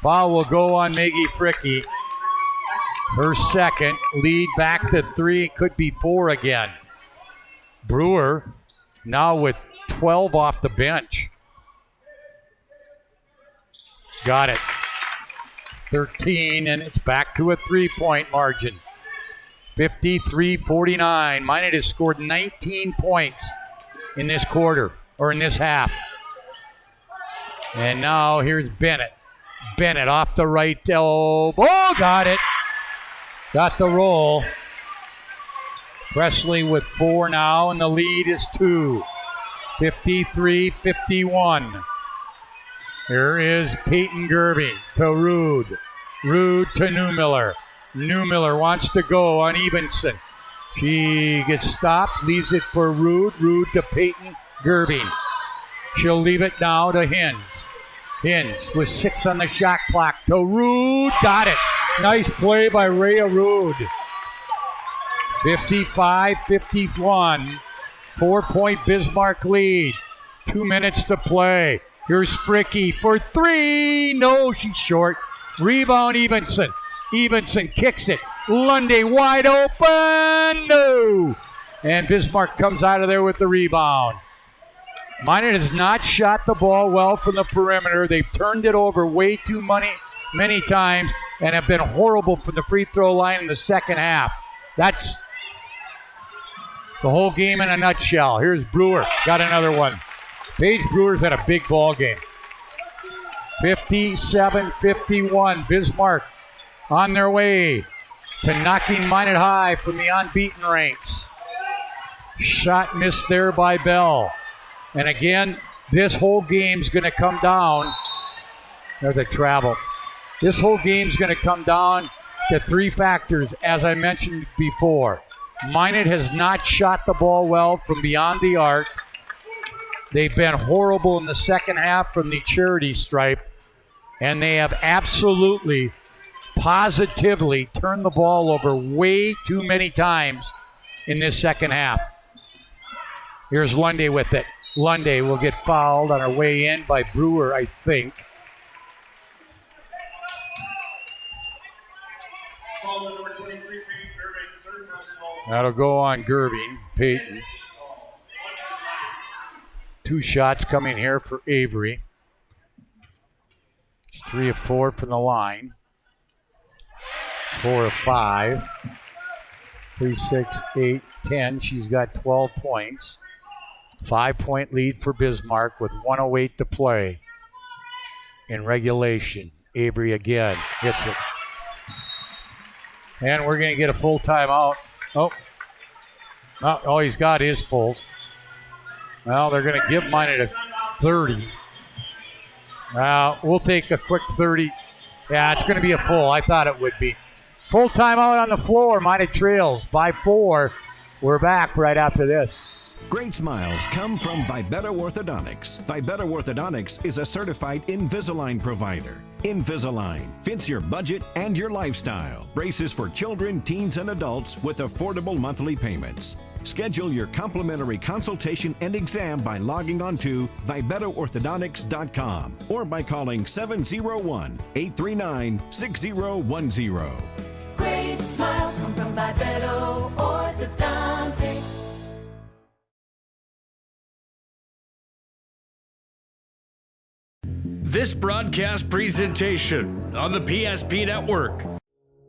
Foul will go on Maggie Fricky. Her second. Lead back to 3. Could be 4 again. Brewer now with 12 off the bench. Got it. 13, and it's back to a 3-point margin. 53-49. Minot has scored 19 points in this quarter, or in this half. And now here's Bennett. Bennett off the right elbow. Oh, got it. Got the roll. Presley with 4 now, and the lead is 2. 53-51. Here is Peyton Gerby to Rude. Rude to Newmiller. Newmiller wants to go on Evenson. She gets stopped, leaves it for Rude. Rude to Peyton Gerby. She'll leave it now to Hins. Hins with 6 on the shot clock to Rude. Got it. Nice play by Rhea Rude. 55-51. 4-point Bismarck lead. 2 minutes to play. Here's Spricky for 3. No, she's short. Rebound Evenson. Evenson kicks it. Lundy wide open. No. And Bismarck comes out of there with the rebound. Minot has not shot the ball well from the perimeter. They've turned it over way too many times and have been horrible from the free throw line in the second half. That's the whole game in a nutshell. Here's Brewer. Got another one. Paige Brewer's had a big ball game. 57-51. Bismarck on their way to knocking Minot high from the unbeaten ranks. Shot missed there by Bell. And again, this whole game's going to come down. There's a travel. This whole game's going to come down to 3 factors, as I mentioned before. Minot has not shot the ball well from beyond the arc. They've been horrible in the second half from the charity stripe. And they have absolutely, positively turned the ball over way too many times in this second half. Here's Lundy with it. Lundy will get fouled on her way in by Brewer, I think. That'll go on Gerving, Peyton. 2 shots coming here for Avery. She's 3 of 4 from the line. 4 of 5. 3, 6, 8, 10. She's got 12 points. 5-point lead for Bismarck with 1:08 to play in regulation. Avery again hits it. And we're going to get a full timeout. Oh, he's got his full. Well, they're going to give Minot a 30. We'll take a quick 30. Yeah, it's going to be a full. I thought it would be. Full timeout on the floor. Minot trails by 4. We're back right after this. Great smiles come from Vibetta Orthodontics. Vibetta Orthodontics is a certified Invisalign provider. Invisalign fits your budget and your lifestyle. Braces for children, teens, and adults with affordable monthly payments. Schedule your complimentary consultation and exam by logging on to VibettaOrthodontics.com or by calling 701-839-6010. Great smiles come from Vibetta Orthodontics. This broadcast presentation on the PSP Network.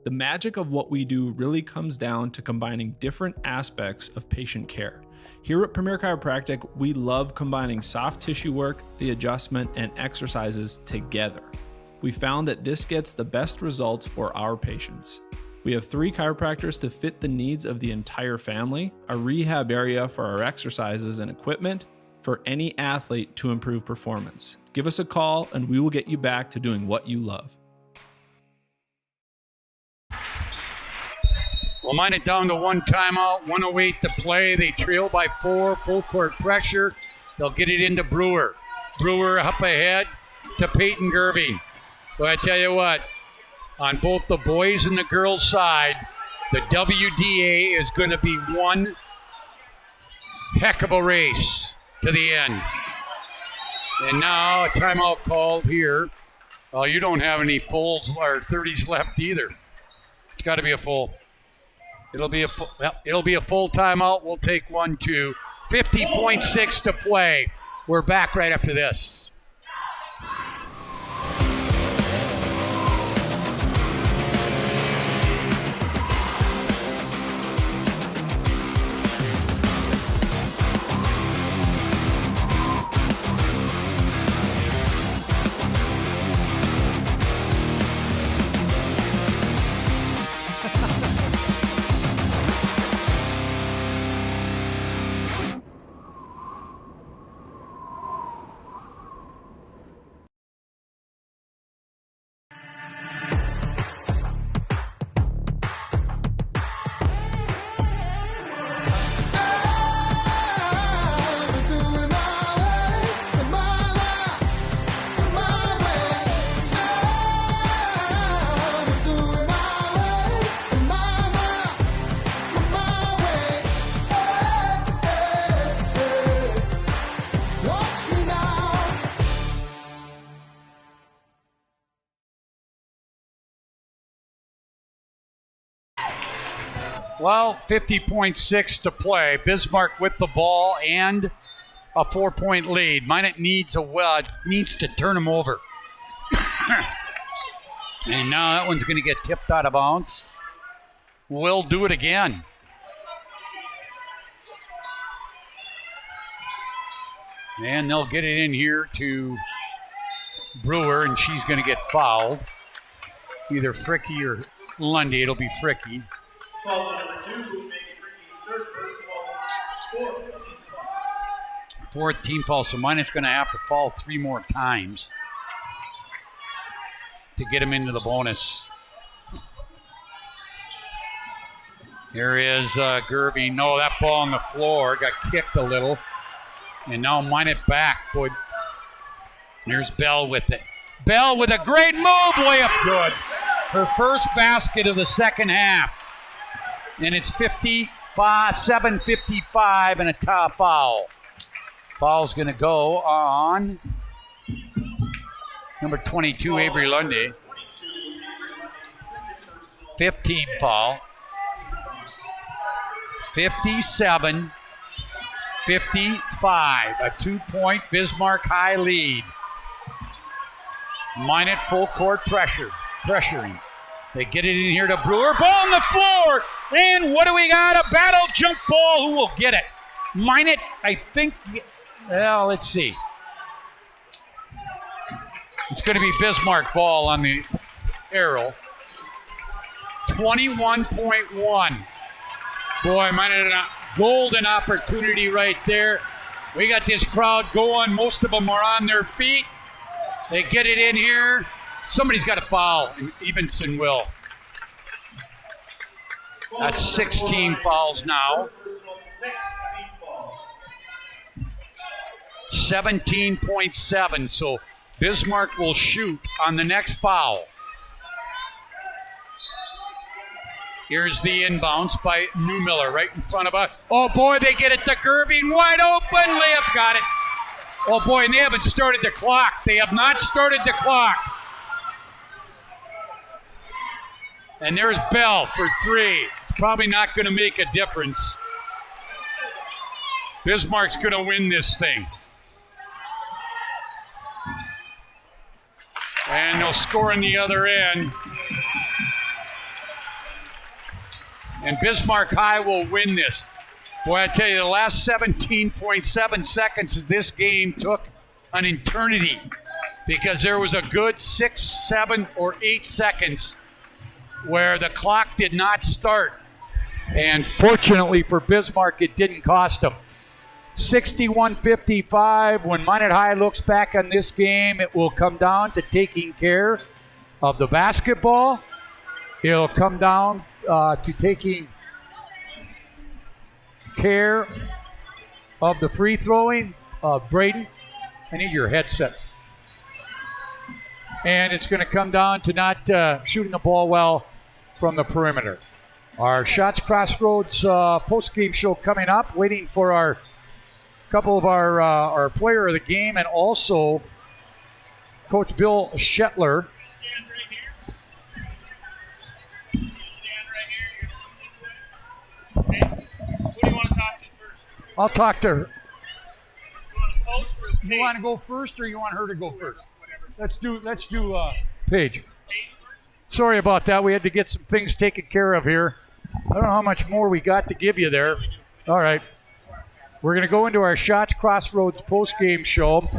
The magic of what we do really comes down to combining different aspects of patient care. Here at Premier Chiropractic, we love combining soft tissue work, the adjustment, and exercises together. We found that this gets the best results for our patients. We have 3 chiropractors to fit the needs of the entire family, a rehab area for our exercises and equipment, for any athlete to improve performance. Give us a call and we will get you back to doing what you love. Well, Minot down to 1 timeout, 1:08 to play. They trail by 4, full court pressure. They'll get it into Brewer. Brewer up ahead to Peyton Gerving. But I tell you what, on both the boys and the girls side. The WDA is going to be one heck of a race to the end. And now a timeout called here. Well, you don't have any fulls or 30s left either. It's got to be a full. It'll be a full timeout. We'll take 1, 2. 50.6 to play. We're back right after this. Well, 50.6 to play. Bismarck with the ball and a 4-point lead. Minot needs to turn him over. And now that one's going to get tipped out of bounds. We'll do it again. And they'll get it in here to Brewer, and she's going to get fouled. Either Fricky or Lundy. It'll be Fricky. Foul number 2 will make Fricky third personal. 4th team foul, so Minot's going to have to foul 3 more times to get him into the bonus. Here is Gervie. No, that ball on the floor got kicked a little. And now Minot back. Boy, there's Bell with it. Bell with a great move, layup good. Her first basket of the second half. And it's 7:55 and a top foul. Foul's going to go on number 22, Avery Lundy. 15 foul. 57-55. A 2-point Bismarck High lead. Minot full court pressuring. They get it in here to Brewer. Ball on the floor. And what do we got? A battle jump ball. Who will get it? Minot, I think. Well, let's see. It's going to be Bismarck ball on the arrow. 21.1. Boy, Minot a golden opportunity right there. We got this crowd going. Most of them are on their feet. They get it in here. Somebody's got to foul, and Evenson will. That's 16 fouls now. 17.7, so Bismarck will shoot on the next foul. Here's the inbounds by Newmiller right in front of us. Oh boy, they get it to Gerving, wide open, layup, got it. Oh boy, and they haven't started the clock. They have not started the clock. And there's Bell for 3. It's probably not going to make a difference. Bismarck's going to win this thing. And they'll score on the other end. And Bismarck High will win this. Boy, I tell you, the last 17.7 seconds of this game took an eternity because there was a good 6, 7, or 8 seconds where the clock did not start. And fortunately for Bismarck, it didn't cost them. 61-55. When Minot High looks back on this game, it will come down to taking care of the basketball. It'll come down to taking care of the free throwing. Braden, I need your headset. and it's going to come down to not shooting the ball well from the perimeter. Our Shots Crossroads post-game show coming up, waiting for our couple of our player of the game and also Coach Bill Shetler. I'll talk to her. You want to go first, or you want her to go first? Let's do Paige. Sorry about that. We had to get some things taken care of here. I don't know how much more we got to give you there. All right. We're going to go into our Shots Crossroads post-game show.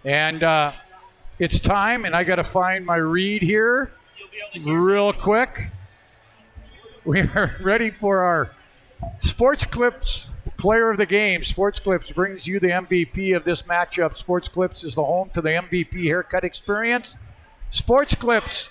And it's time, and I got to find my read here real quick. We are ready for our Sports Clips Player of the Game. Sports Clips brings you the MVP of this matchup. Sports Clips is the home to the MVP haircut experience. Sports Clips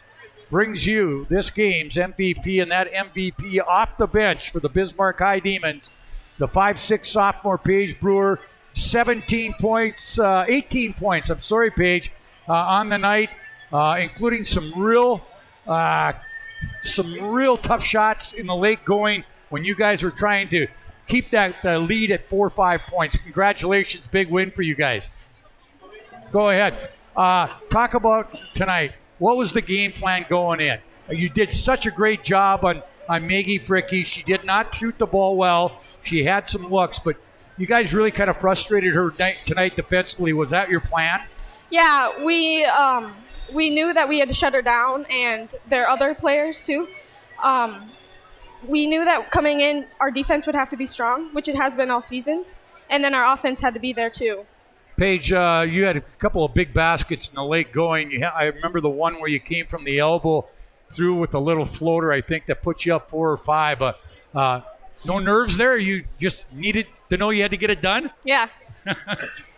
brings you this game's MVP, and that MVP off the bench for the Bismarck High Demons. The 5'6" sophomore Paige Brewer, 18 points, I'm sorry, Paige, on the night, including some real tough shots in the late going when you guys were trying to keep that lead at 4 or 5 points. Congratulations, big win for you guys. Go ahead. Talk about tonight. What was the game plan going in? You did such a great job on Maggie Fricky. She did not shoot the ball well. She had some looks, but you guys really kind of frustrated her tonight defensively. Was that your plan? Yeah, we knew that we had to shut her down, and there are other players too. We knew that coming in, our defense would have to be strong, which it has been all season, and then our offense had to be there too. Paige, you had a couple of big baskets in the late going. I remember the one where you came from the elbow through with a little floater, I think, that put you up 4 or 5. No nerves there? You just needed to know you had to get it done? Yeah.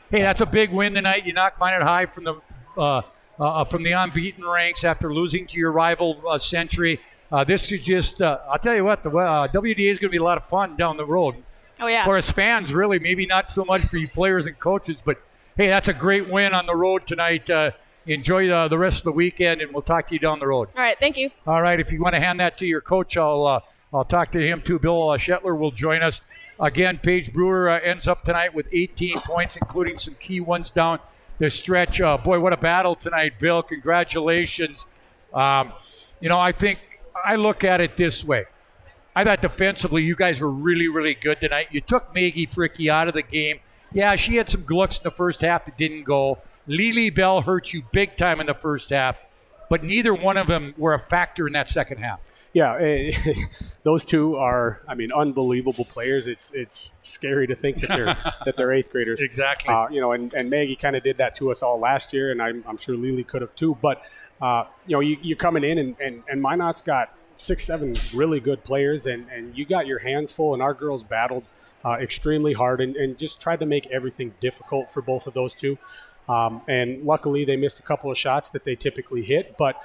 Hey, that's a big win tonight. You knocked Minot High from the unbeaten ranks after losing to your rival Century. This is just, I'll tell you what, the WDA is going to be a lot of fun down the road. Oh, yeah. For us fans, really, maybe not so much for you players and coaches, but hey, that's a great win on the road tonight. Enjoy the rest of the weekend, and we'll talk to you down the road. All right, thank you. All right, if you want to hand that to your coach, I'll talk to him too. Bill Shetler will join us. Again, Paige Brewer ends up tonight with 18 points, including some key ones down the stretch. Boy, what a battle tonight, Bill. Congratulations. I think I look at it this way. I thought defensively you guys were really, really good tonight. You took Maggie Fricky out of the game. Yeah, she had some looks in the first half that didn't go. Lily Bell hurt you big time in the first half, but neither one of them were a factor in that second half. Yeah, those two are, unbelievable players. It's scary to think that they're eighth graders. Exactly. And Maggie kind of did that to us all last year, and I'm sure Lily could have too. But you're coming in, and Minot's got 6-7 really good players, and you got your hands full, and our girls battled extremely hard and just tried to make everything difficult for both of those two. And luckily they missed a couple of shots that they typically hit, but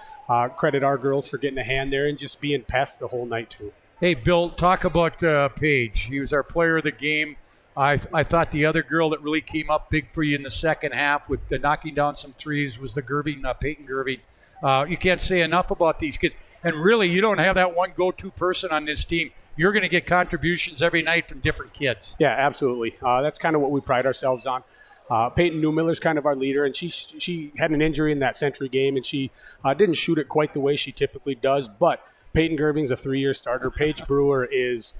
credit our girls for getting a hand there and just being pests the whole night too. Hey, Bill, talk about Paige. He was our player of the game. I thought the other girl that really came up big for you in the second half with the knocking down some threes was the Peyton Gerving. You can't say enough about these kids. And really, you don't have that one go-to person on this team. You're going to get contributions every night from different kids. Yeah, absolutely. That's kind of what we pride ourselves on. Peyton Newmiller's kind of our leader, and she had an injury in that Century game, and she didn't shoot it quite the way she typically does. But Peyton Gerving's a 3-year starter. Paige Brewer is,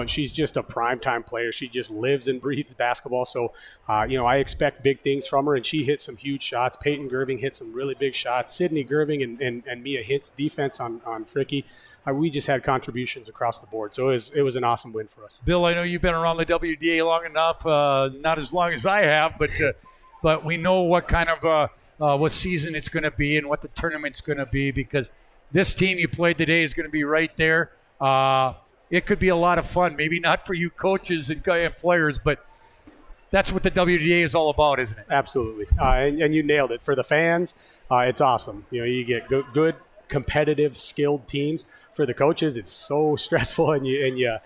she's just a primetime player. She just lives and breathes basketball. So, I expect big things from her, and she hit some huge shots. Peyton Gerving hit some really big shots. Sydney Gerving and Mia Hint's defense on Fricky. We just had contributions across the board. So it was an awesome win for us. Bill, I know you've been around the WDA long enough, not as long as I have, but we know what kind of what season it's going to be and what the tournament's going to be, because this team you played today is going to be right there. It could be a lot of fun, maybe not for you coaches and players, but that's what the WDA is all about, isn't it? Absolutely. And you nailed it. For the fans, it's awesome. You get good, competitive, skilled teams. For the coaches, it's so stressful, and you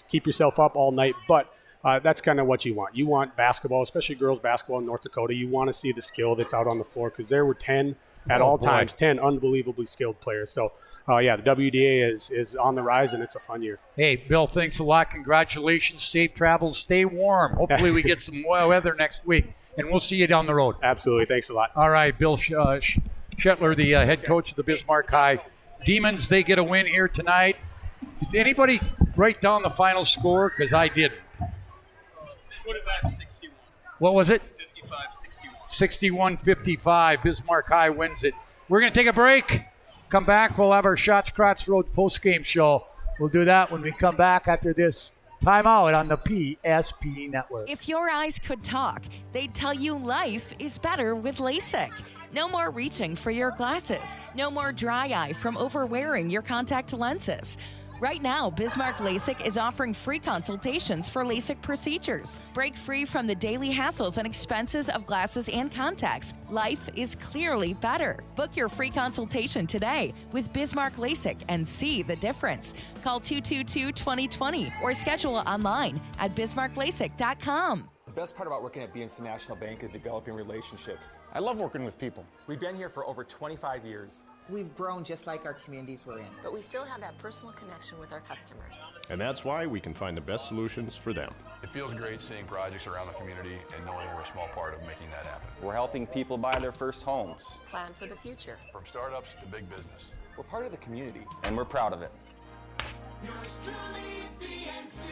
keep yourself up all night. But that's kind of what you want. You want basketball, especially girls basketball in North Dakota. You want to see the skill that's out on the floor because there were 10 at all times, 10 unbelievably skilled players. So, the WDA is on the rise, and it's a fun year. Hey, Bill, thanks a lot. Congratulations. Safe travels. Stay warm. Hopefully we get some weather next week, and we'll see you down the road. Absolutely. Thanks a lot. All right, Bill Shetler, the head coach of the Bismarck High Demons, they get a win here tonight. Did anybody write down the final score? Because I didn't. 55-61. What was it? 55-61. 61-55. Bismarck High wins it. We're going to take a break. Come back. We'll have our Shots Crossroads post-game show. We'll do that when we come back after this timeout on the PSP Network. If your eyes could talk, they'd tell you life is better with LASIK. No more reaching for your glasses. No more dry eye from overwearing your contact lenses. Right now, Bismarck LASIK is offering free consultations for LASIK procedures. Break free from the daily hassles and expenses of glasses and contacts. Life is clearly better. Book your free consultation today with Bismarck LASIK and see the difference. Call 222-2020 or schedule online at bismarcklasik.com. The best part about working at BNC National Bank is developing relationships. I love working with people. We've been here for over 25 years. We've grown just like our communities we're in. But we still have that personal connection with our customers. And that's why we can find the best solutions for them. It feels great seeing projects around the community and knowing we're a small part of making that happen. We're helping people buy their first homes. Plan for the future. From startups to big business. We're part of the community. And we're proud of it. Yours truly, BNC.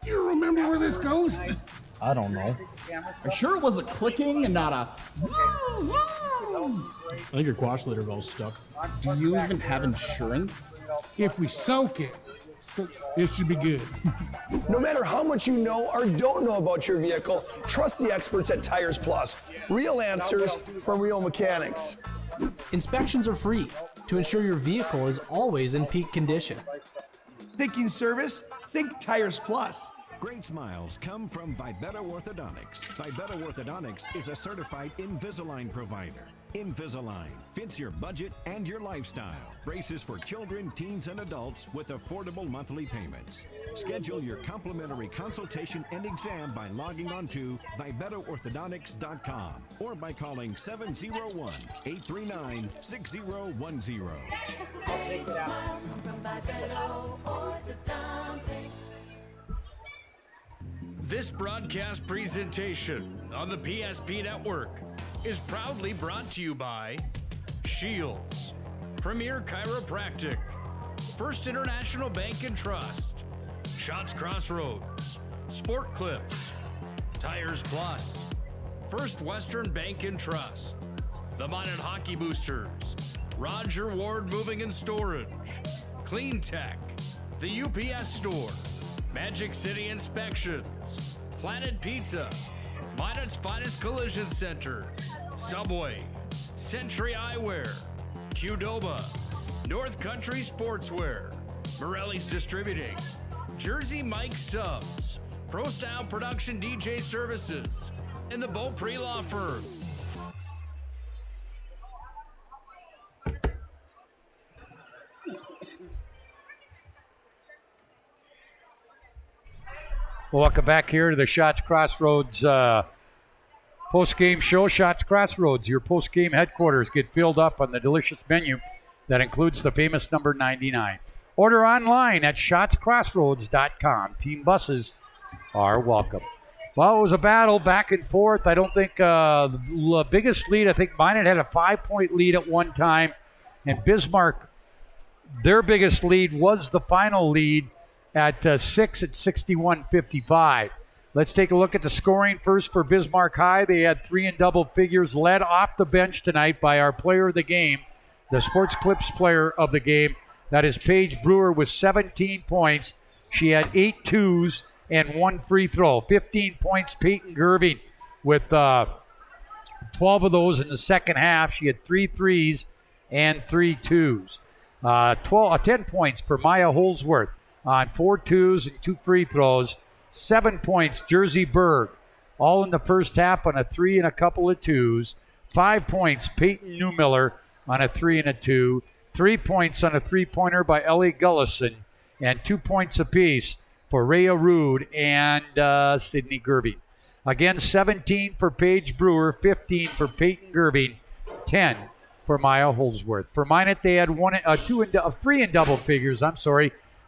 You remember where this goes? I don't know. I'm sure it was a clicking and not a zzz. I think your quash litter valve's stuck. Do you even have insurance? If we soak it, it should be good. No matter how much you know or don't know about your vehicle, trust the experts at Tires Plus. Real answers from real mechanics. Inspections are free to ensure your vehicle is always in peak condition. Thinking service? Think Tires Plus. Great smiles come from Vibetta Orthodontics. Vibetta Orthodontics is a certified Invisalign provider. Invisalign fits your budget and your lifestyle. Braces for children, teens, and adults with affordable monthly payments. Schedule your complimentary consultation and exam by logging on to VibettaOrthodontics.com or by calling 701-839-6010. Great smiles come from Vibetta Orthodontics. This broadcast presentation on the PSP Network is proudly brought to you by Shields, Premier Chiropractic, First International Bank and Trust, Shots Crossroads, Sport Clips, Tires Plus, First Western Bank and Trust, the Minot Hockey Boosters, Roger Ward Moving and Storage, Clean Tech, the UPS Store, Magic City Inspections, Planet Pizza, Minot's Finest Collision Center, Subway, Century Eyewear, Qdoba, North Country Sportswear, Morelli's Distributing, Jersey Mike Subs, Pro Style Production DJ Services, and the Beaupre Law Firm. Welcome back here to the Shots Crossroads post-game show. Shots Crossroads, your post-game headquarters, get filled up on the delicious menu that includes the famous number 99. Order online at shotscrossroads.com. Team buses are welcome. Well, it was a battle back and forth. I don't think the biggest lead, I think Minot had a 5-point lead at one time, and Bismarck, their biggest lead was the final lead at 6 at 61-55. Let's take a look at the scoring first for Bismarck High. They had 3 in double figures, led off the bench tonight by our player of the game, the Sports Clips player of the game. That is Paige Brewer with 17 points. She had 8 twos and 1 free throw. 15 points, Peyton Gerving with 12 of those in the second half. She had 3 threes and 3 twos. 10 points for Maya Holsworth on 4 twos and 2 free throws. 7 points, Jersey Berg, all in the first half on a 3 and a couple of twos. 5 points, Peyton Newmiller on a 3 and a 2. 3 points on a three-pointer by Ellie Gullison, and 2 points apiece for Rhea Rude and Sydney Gerving. Again, 17 for Paige Brewer, 15 for Peyton Gerving, 10 for Maya Holdsworth. For Minot, they had three in double figures.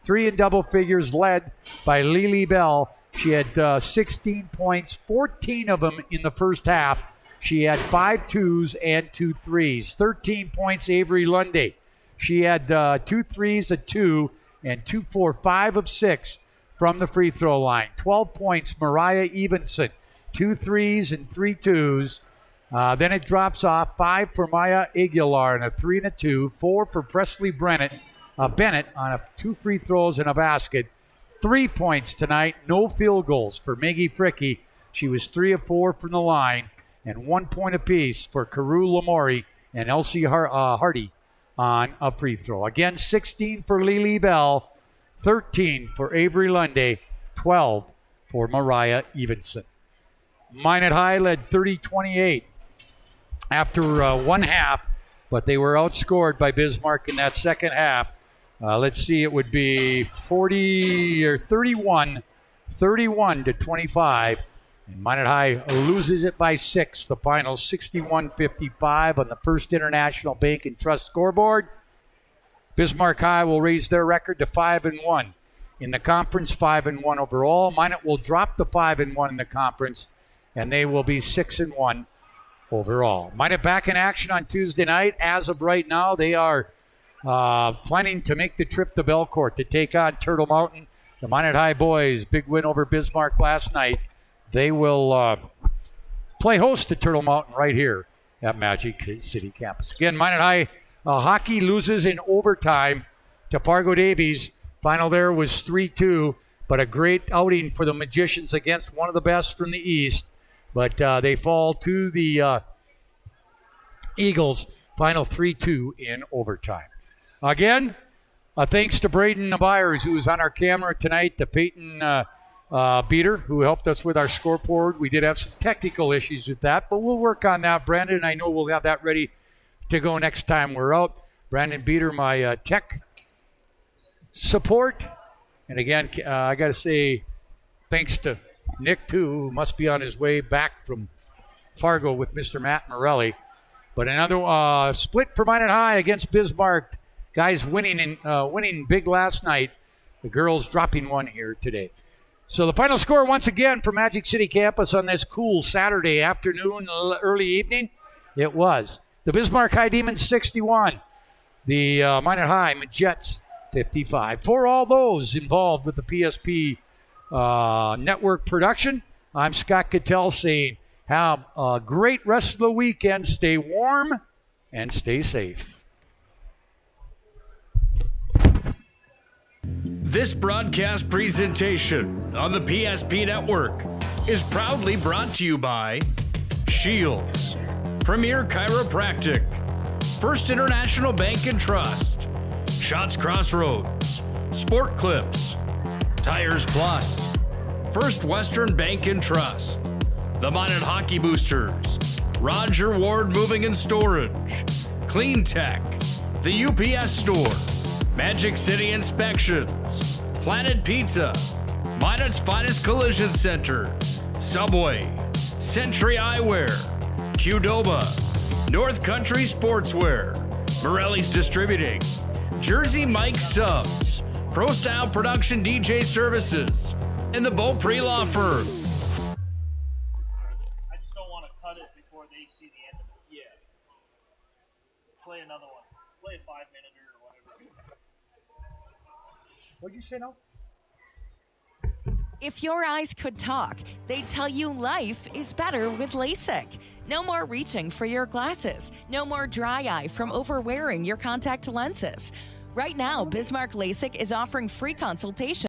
Three in double figures led by Lily Bell. She had 16 points, 14 of them in the first half. She had 5 twos and 2 threes. 13 points, Avery Lundy. She had 2 threes, a 2, and 2, 4, 5 of 6 from the free throw line. 12 points, Mariah Evenson. 2 threes and 3 twos. Then it drops off. 5 for Maya Aguilar and a 3 and a 2. 4 for Presley Bennett on 2 free throws and a basket. 3 points tonight. No field goals for Maggie Fricky. She was 3 of 4 from the line. And 1 point apiece for Carew Lamori and Elsie Hardy on a free throw. Again, 16 for Lily Bell, 13 for Avery Lundy, 12 for Mariah Evenson. Minot High led 30-28 after one half, but they were outscored by Bismarck in that second half. Let's see, it would be 31 to 25. And Minot High loses it by 6. The final 61-55 on the First International Bank and Trust scoreboard. Bismarck High will raise their record to 5-1 in the conference, 5-1 overall. Minot will drop the 5-1 in the conference, and they will be 6-1 overall. Minot back in action on Tuesday night. As of right now, they are planning to make the trip to Belcourt to take on Turtle Mountain. The Minot High boys, big win over Bismarck last night. They will play host to Turtle Mountain right here at Magic City campus. Again, Minot High hockey loses in overtime to Fargo Davies. Final there was 3-2, but a great outing for the Magicians against one of the best from the East. But they fall to the Eagles. Final 3-2 in overtime. Again, thanks to Braden Byers, who was on our camera tonight, to Peyton Beater, who helped us with our scoreboard. We did have some technical issues with that, but we'll work on that. Brandon, I know we'll have that ready to go next time we're out. Brandon Beater, my tech support. And again, I got to say thanks to Nick, too, who must be on his way back from Fargo with Mr. Matt Morelli. But another split for Minot High against Bismarck. Guys winning big last night. The girls dropping one here today. So the final score once again for Magic City campus on this cool Saturday afternoon, early evening. It was the Bismarck High Demons 61, the Minot High Majettes 55. For all those involved with the PSP network production, I'm Scott Kittell saying have a great rest of the weekend. Stay warm and stay safe. This broadcast presentation on the PSP Network is proudly brought to you by Shields, Premier Chiropractic, First International Bank and Trust, Shots Crossroads, Sport Clips, Tires Plus, First Western Bank and Trust, the Minot Hockey Boosters, Roger Ward Moving and Storage, Clean Tech, the UPS Store, Magic City Inspections, Planet Pizza, Minot's Finest Collision Center, Subway, Century Eyewear, Qdoba, North Country Sportswear, Morelli's Distributing, Jersey Mike Subs, Pro Style Production DJ Services, and the Beaupre Law Firm. I just don't want to cut it before they see the end of it. Yeah. Play another one. Play a 5-minute or whatever. What'd you say now? If your eyes could talk, they'd tell you life is better with LASIK. No more reaching for your glasses. No more dry eye from overwearing your contact lenses. Right now, Bismarck LASIK is offering free consultation